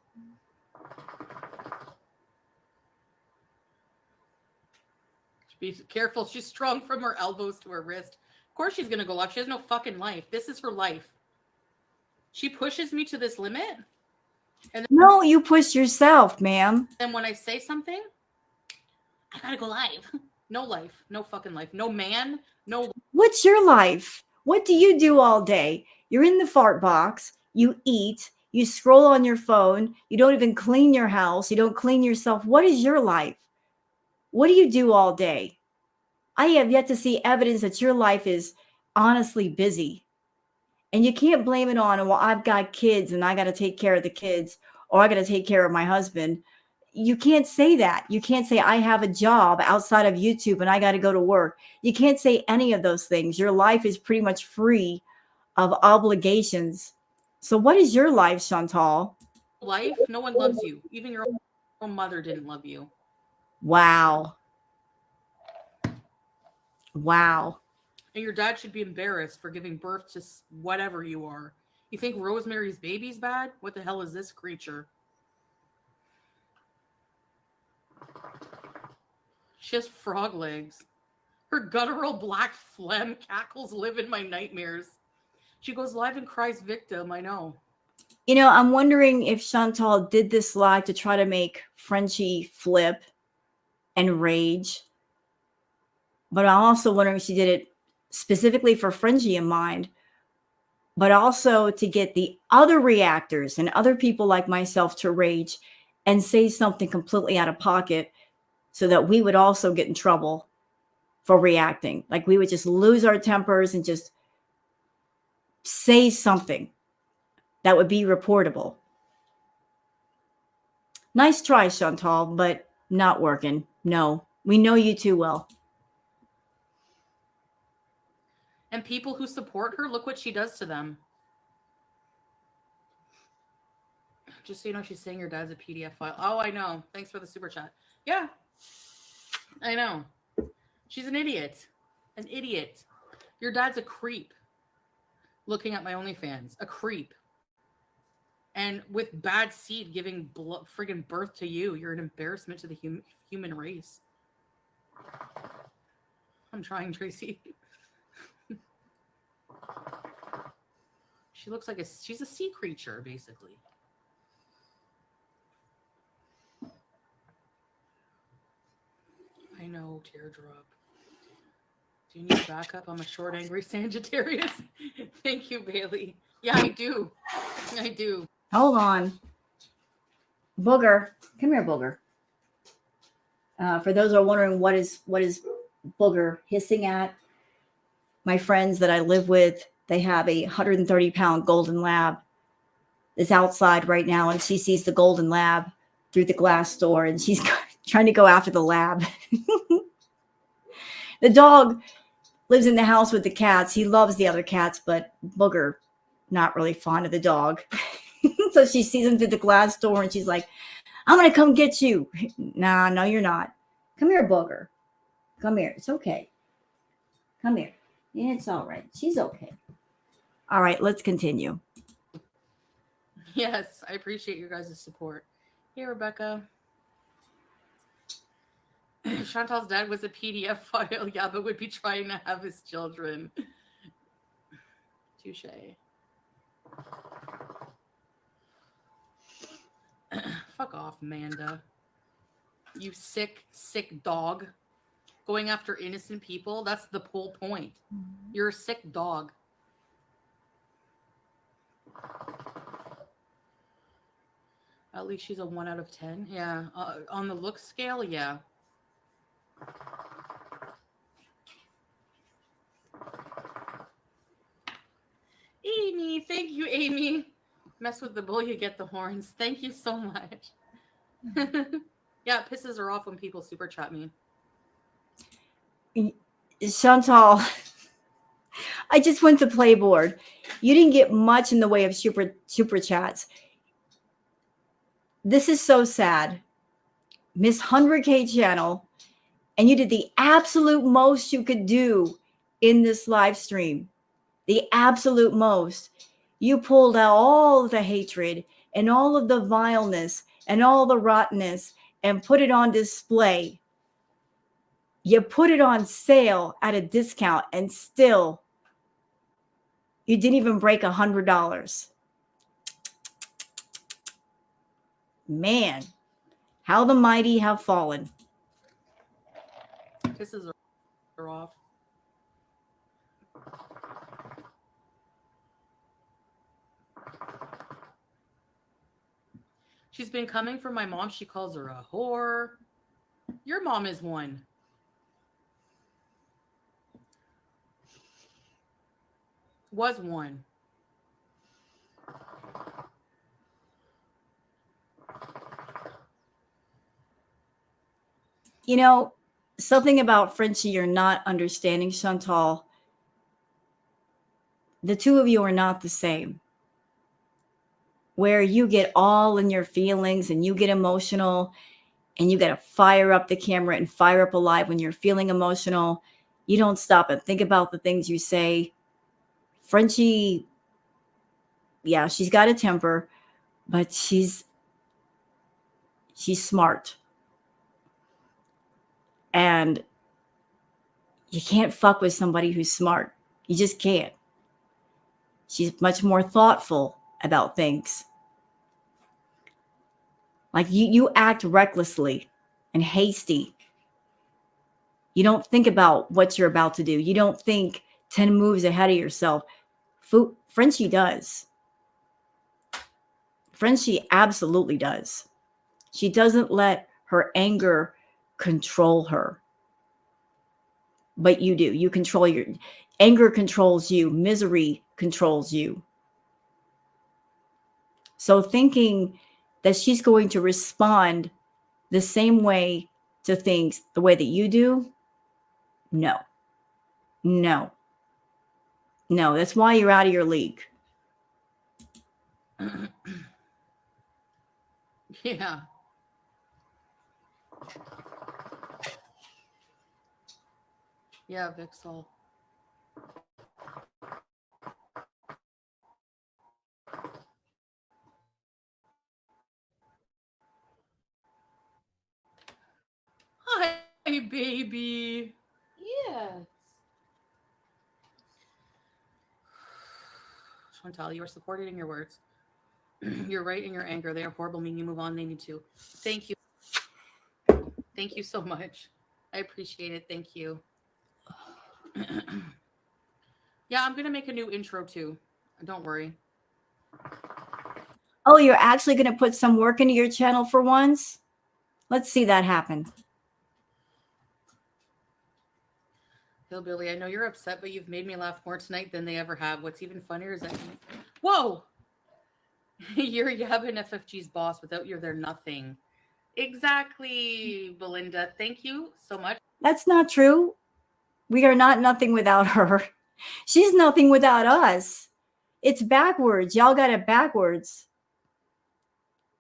Be careful. She's strong from her elbows to her wrist. Of course she's going to go off. She has no fucking life. This is her life. She pushes me to this limit. And no, you push yourself, ma'am. And when I say something, I got to go live. No life. No fucking life. No man. No. What's your life? What do you do all day? You're in the fart box, you eat, you scroll on your phone, you don't even clean your house, you don't clean yourself. What is your life? What do you do all day? I have yet to see evidence that your life is honestly busy. And you can't blame it on, well, I've got kids and I got to take care of the kids, or I got to take care of my husband. You can't say that. You can't say, I have a job outside of YouTube and I got to go to work. You can't say any of those things. Your life is pretty much free of obligations. So, what is your life, Chantal? Life, no one loves you. Even your own mother didn't love you. Wow. Wow. And your dad should be embarrassed for giving birth to whatever you are. You think Rosemary's Baby's bad? What the hell is this creature? She has frog legs. Her guttural black phlegm cackles live in my nightmares. She goes live and cries victim, I know. You know, I'm wondering if Chantal did this live to try to make Frenchie flip and rage. But I'm also wondering if she did it specifically for Frenchie in mind, but also to get the other reactors and other people like myself to rage and say something completely out of pocket so that we would also get in trouble for reacting. Like we would just lose our tempers and just say something that would be reportable. Nice try, Chantal, but not working. No, we know you too well. And people who support her, look what she does to them. Just so you know, she's saying your dad's a PDF file. Oh, I know. Thanks for the super chat. Yeah, I know. She's an idiot. An idiot. Your dad's a creep. Looking at my OnlyFans. A creep. And with bad seed giving friggin' birth to you, you're an embarrassment to the human race. I'm trying, Tracy. She looks like she's a sea creature, basically. I know, teardrop. Do you need backup? I'm a short, angry Sagittarius. Thank you, Bailey. Yeah, I do. I do. Hold on. Booger. Come here, Booger. For those who are wondering what is Booger hissing at, my friends that I live with, they have a 130-pound golden lab that's outside right now, and she sees the golden lab through the glass door, and she's trying to go after the lab. The dog lives in the house with the cats. He loves the other cats, but Booger, not really fond of the dog. So she sees him through the glass door, and she's like, I'm going to come get you. Nah, no, you're not. Come here, Booger. Come here. It's okay. Come here. Yeah, it's all right. She's okay. All right, let's continue. Yes, I appreciate your guys' support. Hey, Rebecca. Chantal's dad was a PDF file. Yeah, but would be trying to have his children. Touche. Fuck off, Amanda. You sick, sick dog. Going after innocent people, that's the whole point. You're a sick dog. At least she's a 1 out of 10. Yeah. On the look scale, yeah. Amy, thank you, Amy. Mess with the bull, you get the horns. Thank you so much. Yeah, it pisses her off when people super chat me. Chantal, I just went to Playboard. You didn't get much in the way of super chats. This is so sad. Miss 100K channel, and you did the absolute most you could do in this live stream. The absolute most. You pulled out all the hatred and all of the vileness and all the rottenness and put it on display. You put it on sale at a discount, and still you didn't even break $100. Man, how the mighty have fallen. Pisses her off. She's been coming for my mom. She calls her a whore. Your mom is one. Was one. You know, something about Frenchie you're not understanding, Chantal. The two of you are not the same. Where you get all in your feelings and you get emotional and you got to fire up the camera and fire up a live when you're feeling emotional. You don't stop and think about the things you say. Frenchie, yeah, she's got a temper, but she's smart. And you can't fuck with somebody who's smart. You just can't. She's much more thoughtful about things. Like you act recklessly and hasty. You don't think about what you're about to do. You don't think 10 moves ahead of yourself. Frenchie does. Frenchie absolutely does. She doesn't let her anger control her. But you do. You control your anger, controls you. Misery controls you. So thinking that she's going to respond the same way to things the way that you do, no. No. No, that's why you're out of your league. Yeah. Yeah, Vixel. Hi, baby. Yes. Chantal, you are supported in your words. You're right in your anger. They are horrible, meaning you move on. They need to. Thank you. Thank you so much. I appreciate it. Thank you. Yeah, I'm going to make a new intro too. Don't worry. Oh, you're actually going to put some work into your channel for once? Let's see that happen. Hillbilly, I know you're upset, but you've made me laugh more tonight than they ever have. What's even funnier is that whoa! You're Yab and FFG's boss. Without you, they're nothing. Exactly, Belinda. Thank you so much. That's not true. We are not nothing without her. She's nothing without us. It's backwards. Y'all got it backwards.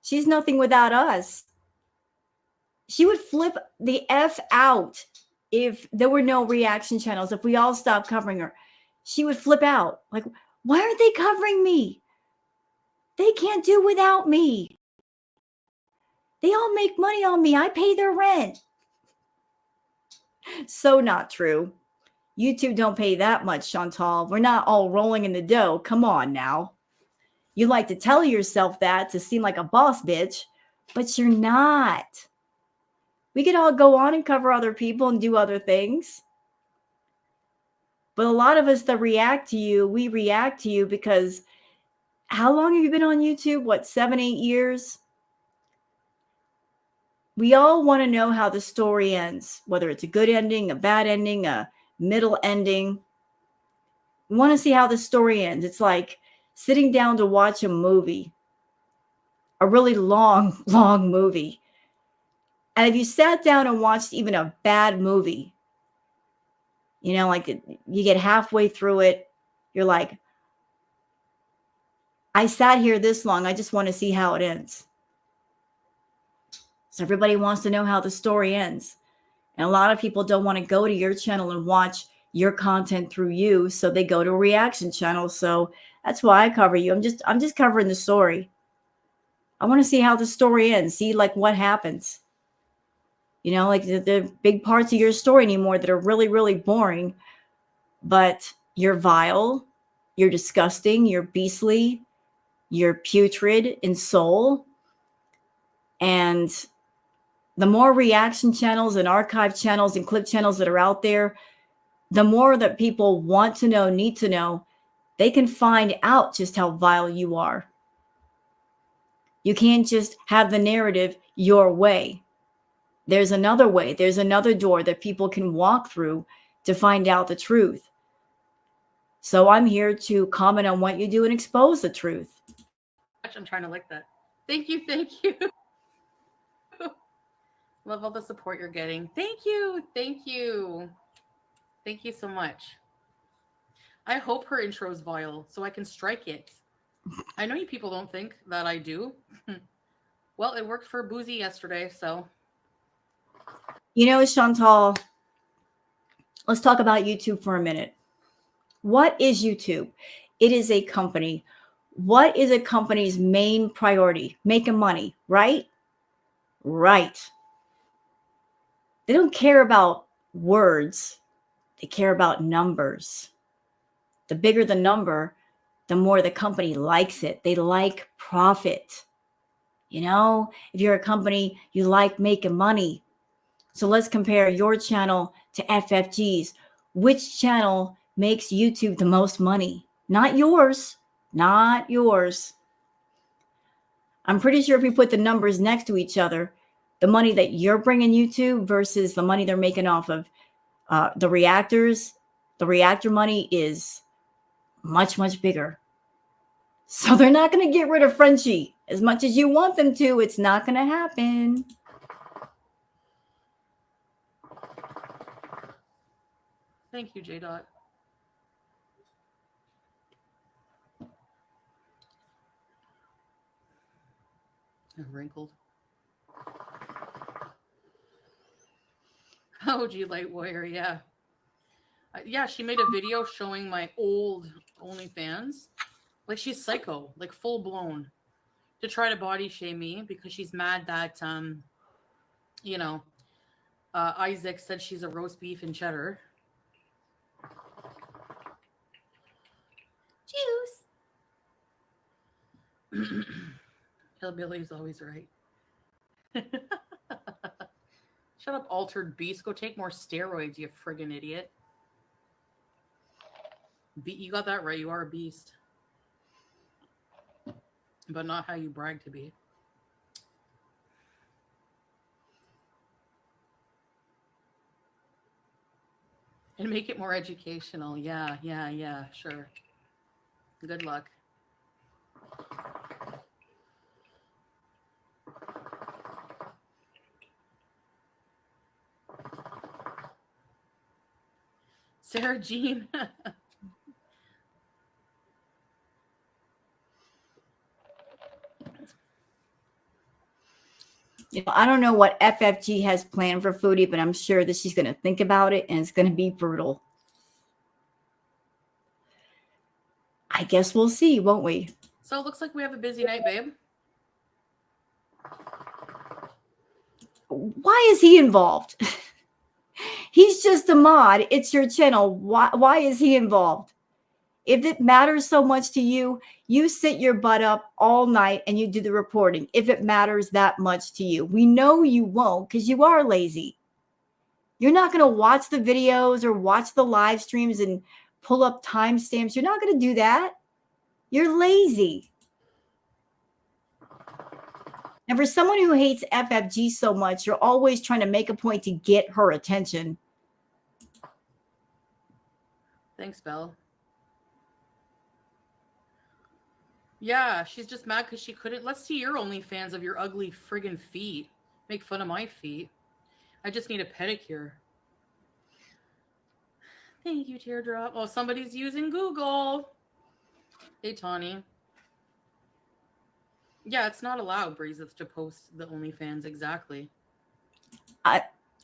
She's nothing without us. She would flip the F out if there were no reaction channels, if we all stopped covering her. She would flip out. Like, why aren't they covering me? They can't do without me. They all make money on me. I pay their rent. So not true. YouTube don't pay that much, Chantal. We're not all rolling in the dough. Come on now. You like to tell yourself that to seem like a boss bitch, but you're not. We could all go on and cover other people and do other things. But a lot of us that react to you, we react to you because how long have you been on YouTube? What, 7, 8 years? We all want to know how the story ends, whether it's a good ending, a bad ending, a middle ending. We want to see how the story ends. It's like sitting down to watch a movie, a really long, long movie. And if you sat down and watched even a bad movie, you know, like you get halfway through it, you're like, I sat here this long. I just want to see how it ends. So everybody wants to know how the story ends. And a lot of people don't want to go to your channel and watch your content through you. So they go to a reaction channel. So that's why I cover you. I'm just covering the story. I want to see how the story ends. See like what happens. You know, like the big parts of your story anymore that are really, really boring. But you're vile, you're disgusting, you're beastly, you're putrid in soul. And the more reaction channels and archive channels and clip channels that are out there, the more that people want to know, need to know, they can find out just how vile you are. You can't just have the narrative your way. There's another way. There's another door that people can walk through to find out the truth. So I'm here to comment on what you do and expose the truth. I'm trying to like that. Thank you. Thank you. Love all the support you're getting. Thank you. Thank you. Thank you so much. I hope her intro is vile so I can strike it. I know you people don't think that I do. Well, it worked for Boozy yesterday, so. You know, Shantel, let's talk about YouTube for a minute. What is YouTube? It is a company. What is a company's main priority? Making money, right? Right. They don't care about words. They care about numbers. The bigger the number, the more the company likes it. They like profit. You know, if you're a company, you like making money. So let's compare your channel to FFG's. Which channel makes YouTube the most money? Not yours. Not yours. I'm pretty sure if we put the numbers next to each other, the money that you're bringing YouTube versus the money they're making off of the reactors, the reactor money is much, much bigger. So they're not going to get rid of Frenchie. As much as you want them to, it's not going to happen. Thank you, J. Dot. Wrinkled. OG Light Warrior, yeah. Yeah, she made a video showing my old OnlyFans. Like, she's psycho, like full blown, to try to body shame me because she's mad that, you know, Isaac said she's a roast beef and cheddar. Juice. Hillbilly's always right. Shut up, altered beast. Go take more steroids, you friggin' idiot. You got that right. You are a beast. But not how you brag to be. And make it more educational. Yeah, sure. Good luck. Sarah Jean. You know, I don't know what FFG has planned for Foodie, but I'm sure that she's going to think about it and it's going to be brutal. I guess we'll see, won't we? So it looks like we have a busy night, babe. Why is he involved? He's just a mod. It's your channel. Why is he involved? If it matters so much to you, you sit your butt up all night and you do the reporting. If it matters that much to you, we know you won't because you are lazy. You're not going to watch the videos or watch the live streams and pull up timestamps. You're not going to do that. You're lazy. And for someone who hates FFG so much, you're always trying to make a point to get her attention. Thanks, Belle. Yeah, she's just mad because she couldn't. Let's see your OnlyFans of your ugly friggin' feet. Make fun of my feet. I just need a pedicure. Thank you, Teardrop. Oh, somebody's using Google. Hey, Tawny. Yeah, it's not allowed, Breezeth, to post the OnlyFans. Exactly.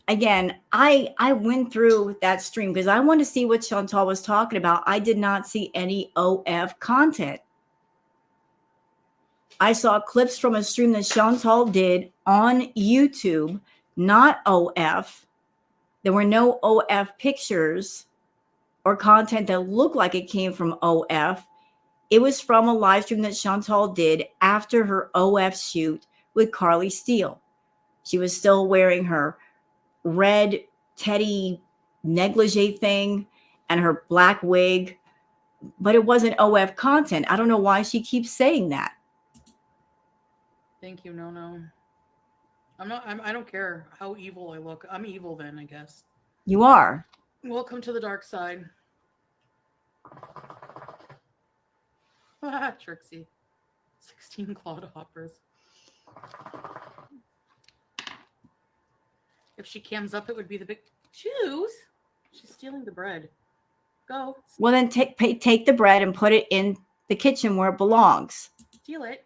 Again, I went through that stream because I wanted to see what Shantel was talking about. I did not see any OF content. I saw clips from a stream that Shantel did on YouTube, not OF. There were no OF pictures or content that looked like it came from OF. It was from a live stream that Shantel did after her OF shoot with Carly Steele. She was still wearing her red teddy negligee thing and her black wig, but it wasn't OF content. I don't know why she keeps saying that. Thank you. No. I don't care how evil I look. I'm evil then, I guess. You are. Welcome to the dark side. Trixie. 16 clawed hoppers. If she cams up, it would be the big shoes. She's stealing the bread. Go. Well, then take the bread and put it in the kitchen where it belongs. Steal it.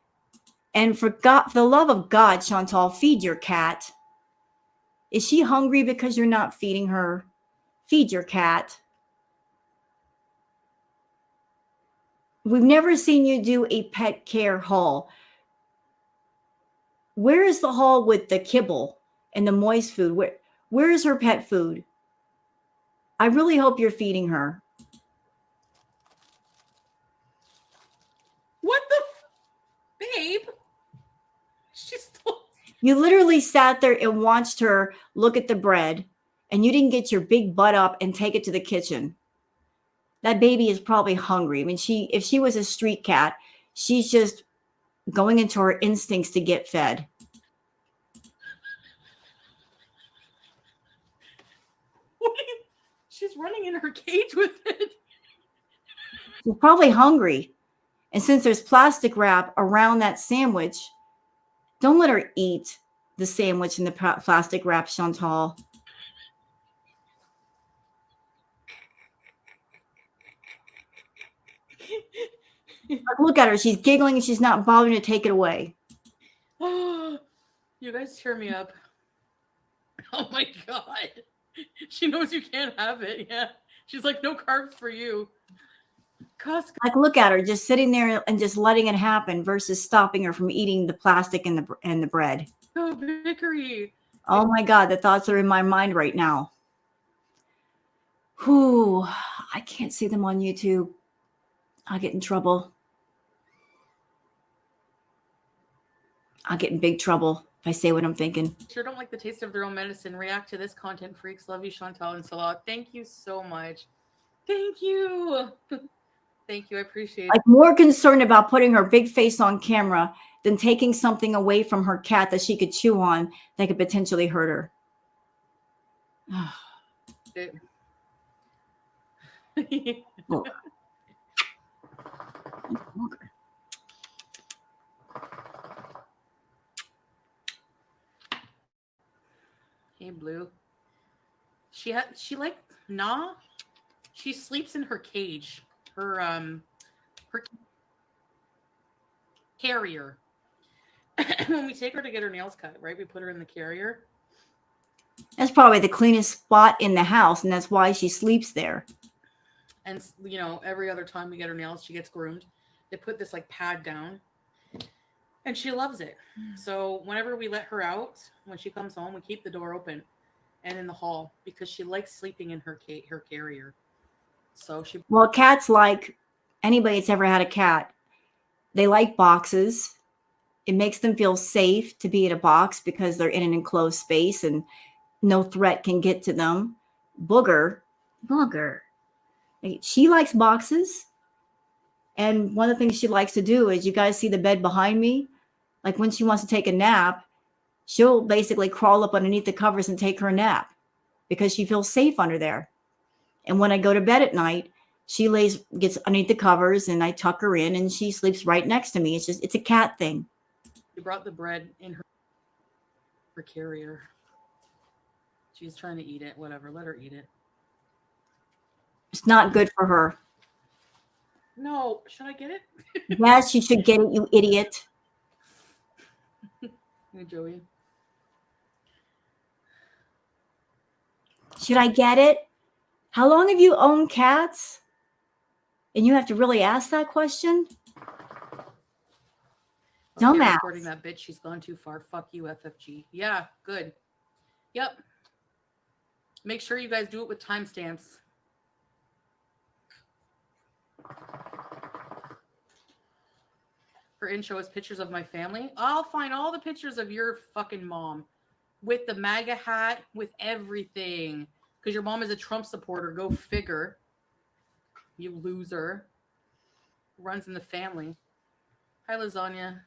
And for the love of God, Chantal, feed your cat. Is she hungry because you're not feeding her? Feed your cat. We've never seen you do a pet care haul. Where is the haul with the kibble and the moist food? Where is her pet food? I really hope you're feeding her. What the babe? She's still. You literally sat there and watched her look at the bread, and you didn't get your big butt up and take it to the kitchen. That baby is probably hungry. I mean, if she was a street cat, she's just going into her instincts to get fed. She's running in her cage with it. She's probably hungry. And since there's plastic wrap around that sandwich, don't let her eat the sandwich in the plastic wrap, Chantal. Look at her. She's giggling and she's not bothering to take it away. Oh, you guys cheer me up. Oh my God. She knows you can't have it. Yeah. She's like, no carbs for you. Costco. Like, look at her just sitting there and just letting it happen versus stopping her from eating the plastic and the bread. Oh, Vickery. Oh my God, the thoughts are in my mind right now. Whew, I can't see them on YouTube. I'll get in trouble. I'll get in big trouble if I say what I'm thinking. Sure don't like the taste of their own medicine. React to this content, freaks. Love you, Shantel and Salah. Thank you so much. Thank you. Thank you. I appreciate it. Like, more concerned about putting her big face on camera than taking something away from her cat that she could chew on that could potentially hurt her. Booger. Hey, Blue. She sleeps in her cage. Her carrier. When we take her to get her nails cut, right? We put her in the carrier. That's probably the cleanest spot in the house, and that's why she sleeps there. And every other time we get her nails, she gets groomed. They put this like pad down, and she loves it. So whenever we let her out, when she comes home, we keep the door open and in the hall because she likes sleeping in her carrier. So well, cats, like anybody that's ever had a cat, they like boxes. It makes them feel safe to be in a box because they're in an enclosed space and no threat can get to them. Booger, she likes boxes. And one of the things she likes to do is, you guys see the bed behind me? Like, when she wants to take a nap, she'll basically crawl up underneath the covers and take her nap because she feels safe under there. And when I go to bed at night, she gets underneath the covers and I tuck her in and she sleeps right next to me. It's a cat thing. She brought the bread in her carrier. She's trying to eat it. Whatever. Let her eat it. It's not good for her. No. Should I get it? Yes, she should get it, you idiot. Hey, Joey. Should I get it? How long have you owned cats? And you have to really ask that question? Okay, Dumbass. Recording that bitch. She's gone too far. Fuck you, FFG. Yeah, good. Yep. Make sure you guys do it with timestamps. Her intro is pictures of my family. I'll find all the pictures of your fucking mom with the MAGA hat, with everything. Because your mom is a Trump supporter. Go figure. You loser. Runs in the family. Hi, Lasagna.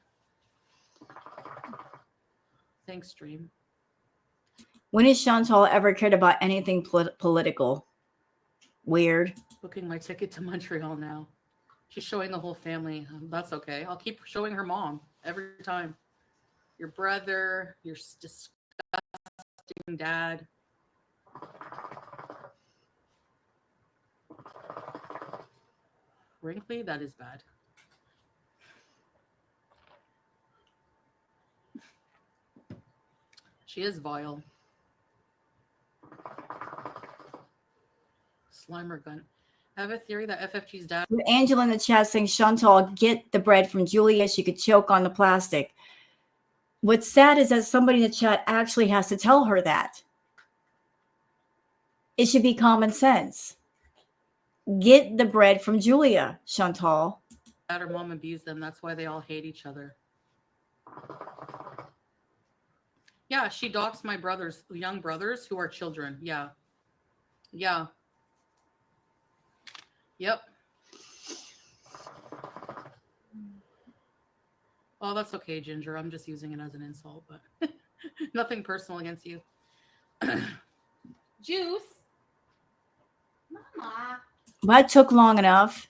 Thanks, stream. When has Shantel ever cared about anything political? Weird. Booking my ticket to Montreal now. She's showing the whole family. That's okay. I'll keep showing her mom every time. Your brother, your disgusting dad. Wrinkly, that is bad. She is vile. Slimer gun. I have a theory that FFG's dad. Angela in the chat saying, Shantel, get the bread from Julia. She could choke on the plastic. What's sad is that somebody in the chat actually has to tell her that. It should be common sense. Get the bread from Julia, Shantel. Dad or mom abused them. That's why they all hate each other. Yeah, she doxed my brothers, young brothers who are children. Yeah. Yeah. Yep. Oh, that's okay, Ginger. I'm just using it as an insult, but nothing personal against you. Juice. Mama. Well, that took long enough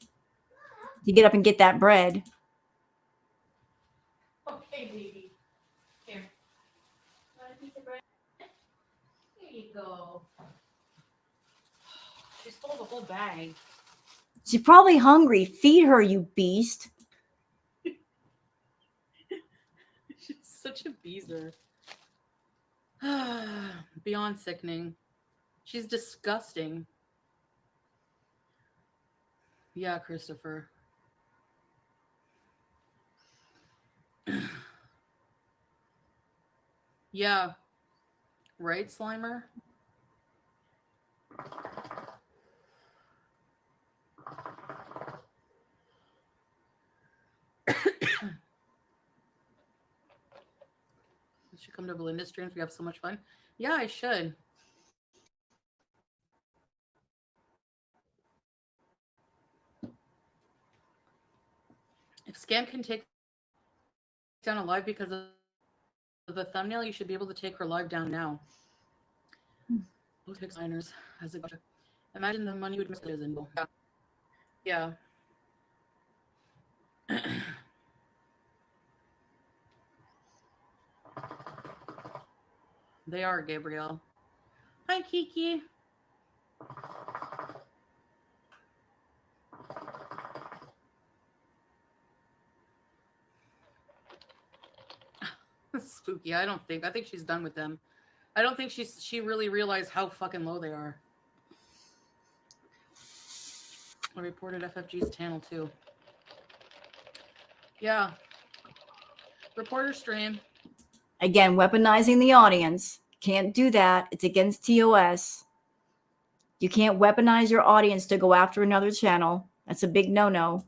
to get up and get that bread. Okay, baby. Here. Want a piece of bread? Here you go. She stole the whole bag. She's probably hungry. Feed her, you beast. She's such a beezer. Beyond sickening. She's disgusting. Yeah, Christopher. Yeah. Right, Slimer? You should come to Belinda's stream if you have so much fun. Yeah, I should. If Scam can take down a live because of the thumbnail, you should be able to take her live down now. Both designers as a gotcha. Imagine the money would miss it in. Yeah. They are, Gabrielle. Hi, Kiki. Spooky. I think she's done with them. I don't think she really realized how fucking low they are. I reported FFG's channel too. Yeah. Reporter stream. Again, weaponizing the audience. Can't do that. It's against TOS. You can't weaponize your audience to go after another channel. That's a big no-no.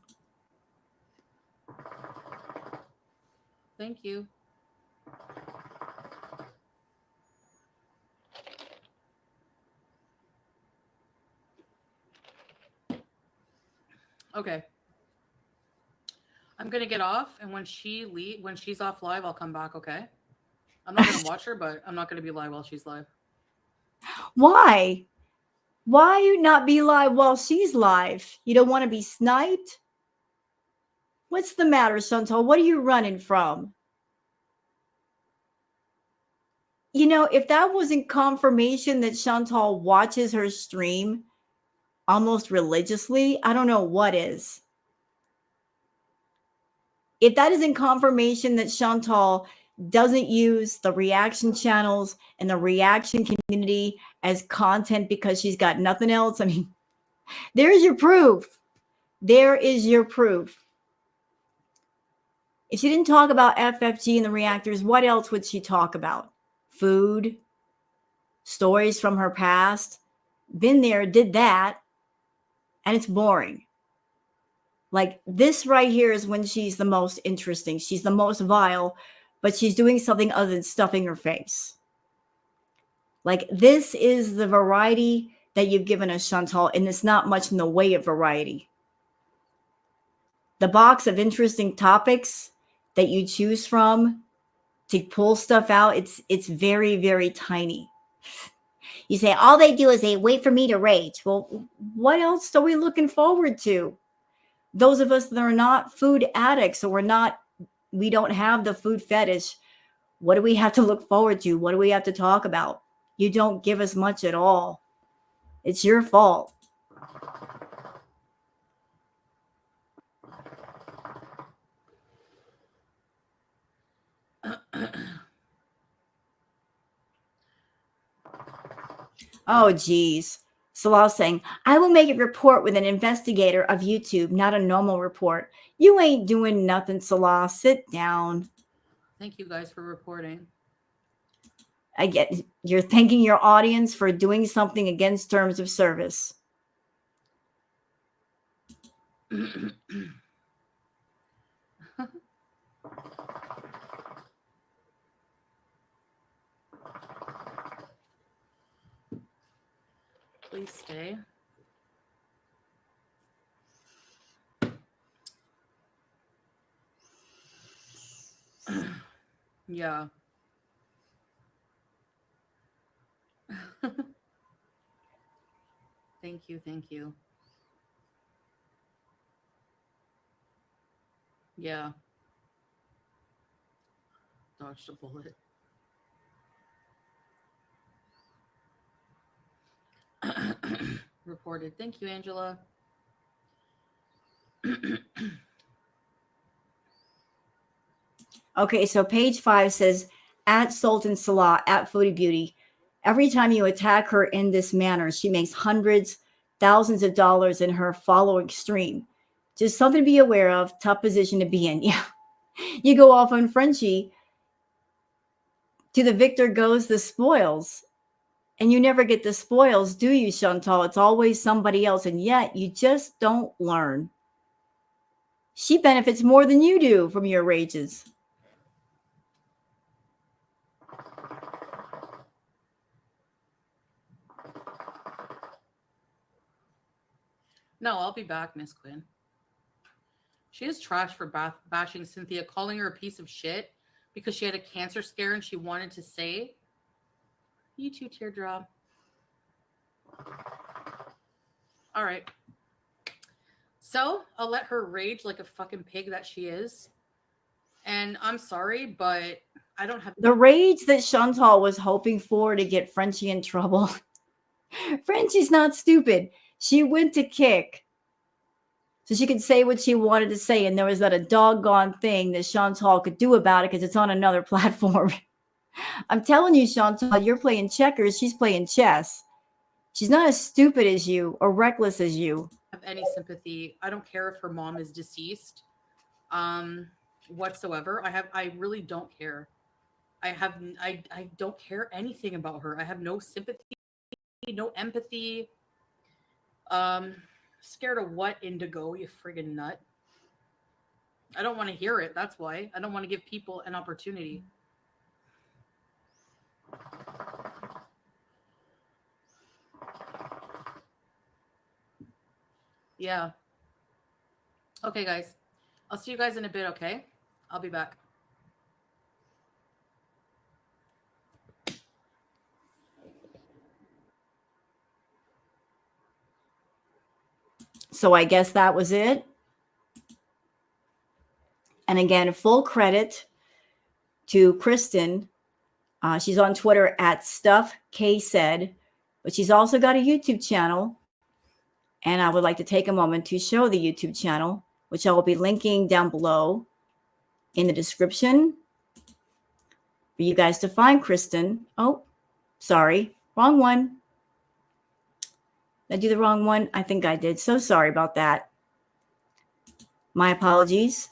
Thank you. Okay. I'm gonna get off, and when she's off live, I'll come back. Okay. I'm not gonna watch her, but I'm not gonna be live while she's live. Why? Why you not be live while she's live? You don't want to be sniped? What's the matter, Shantel? What are you running from? You know, if that wasn't confirmation that Shantel watches her stream almost religiously, I don't know what is. If that isn't confirmation that Shantel doesn't use the reaction channels and the reaction community as content because she's got nothing else, I mean, there's your proof. There is your proof. If she didn't talk about FFG and the reactors, what else would she talk about? Food, stories from her past. Been there, did that, and it's boring. Like this right here is when she's the most interesting. She's the most vile, but she's doing something other than stuffing her face. Like this is the variety that you've given us, Shantel, and it's not much in the way of variety. The box of interesting topics that you choose from to pull stuff out, it's very, very tiny. You say, all they do is they wait for me to rage. Well, what else are we looking forward to? Those of us that are not food addicts, or we don't have the food fetish, what do we have to look forward to? What do we have to talk about? You don't give us much at all. It's your fault. Oh, geez. Salah saying, I will make a report with an investigator of YouTube, not a normal report. You ain't doing nothing, Salah. Sit down. Thank you guys for reporting. I get you're thanking your audience for doing something against terms of service. Please stay. Yeah. Thank you. Thank you. Yeah. Dodged a bullet. Reported. Thank you, Angela. Okay, so page 5 says, at Sultan Salah, at Foodie Beauty, every time you attack her in this manner, she makes hundreds, thousands of dollars in her following stream. Just something to be aware of. Tough position to be in. Yeah. You go off on Frenchie. To the victor goes the spoils. And you never get the spoils, do you, Chantal? It's always somebody else. And yet you just don't learn. She benefits more than you do from your rages. No, I'll be back, Miss Quinn. She is trash for bashing Cynthia, calling her a piece of shit because she had a cancer scare and she wanted to say, you too, Teardrop. All right. So I'll let her rage like a fucking pig that she is. And I'm sorry, but I don't have the rage that Chantal was hoping for to get Frenchie in trouble. Frenchie's not stupid. She went to kick so she could say what she wanted to say, and there was not a doggone thing that Chantal could do about it because it's on another platform. I'm telling you, Chantal, you're playing checkers. She's playing chess. She's not as stupid as you or reckless as you. Have any sympathy. I don't care if her mom is deceased whatsoever. I really don't care. I don't care anything about her. I have no sympathy, no empathy. Scared of what, Indigo, you friggin' nut? I don't want to hear it. That's why. I don't want to give people an opportunity. Yeah. Okay, guys. I'll see you guys in a bit, okay? I'll be back. So I guess that was it. And again, full credit to KRISTEN. She's on Twitter at StuffKSaid, but she's also got a YouTube channel. And I would like to take a moment to show the YouTube channel, which I will be linking down below in the description for you guys to find KRISTEN. Oh, sorry, wrong one. Did I do the wrong one? I think I did. So sorry about that. My apologies.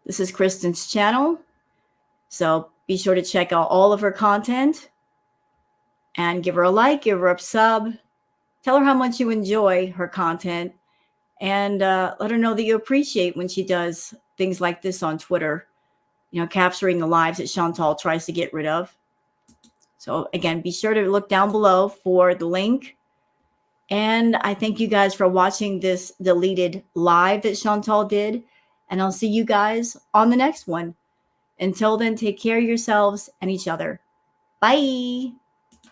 This is KRISTEN's channel. So be sure to check out all of her content and give her a like, give her a sub. Tell her how much you enjoy her content and let her know that you appreciate when she does things like this on Twitter, you know, capturing the lives that Chantal tries to get rid of. So again, be sure to look down below for the link. And I thank you guys for watching this deleted live that Chantal did. And I'll see you guys on the next one. Until then, take care of yourselves and each other. Bye.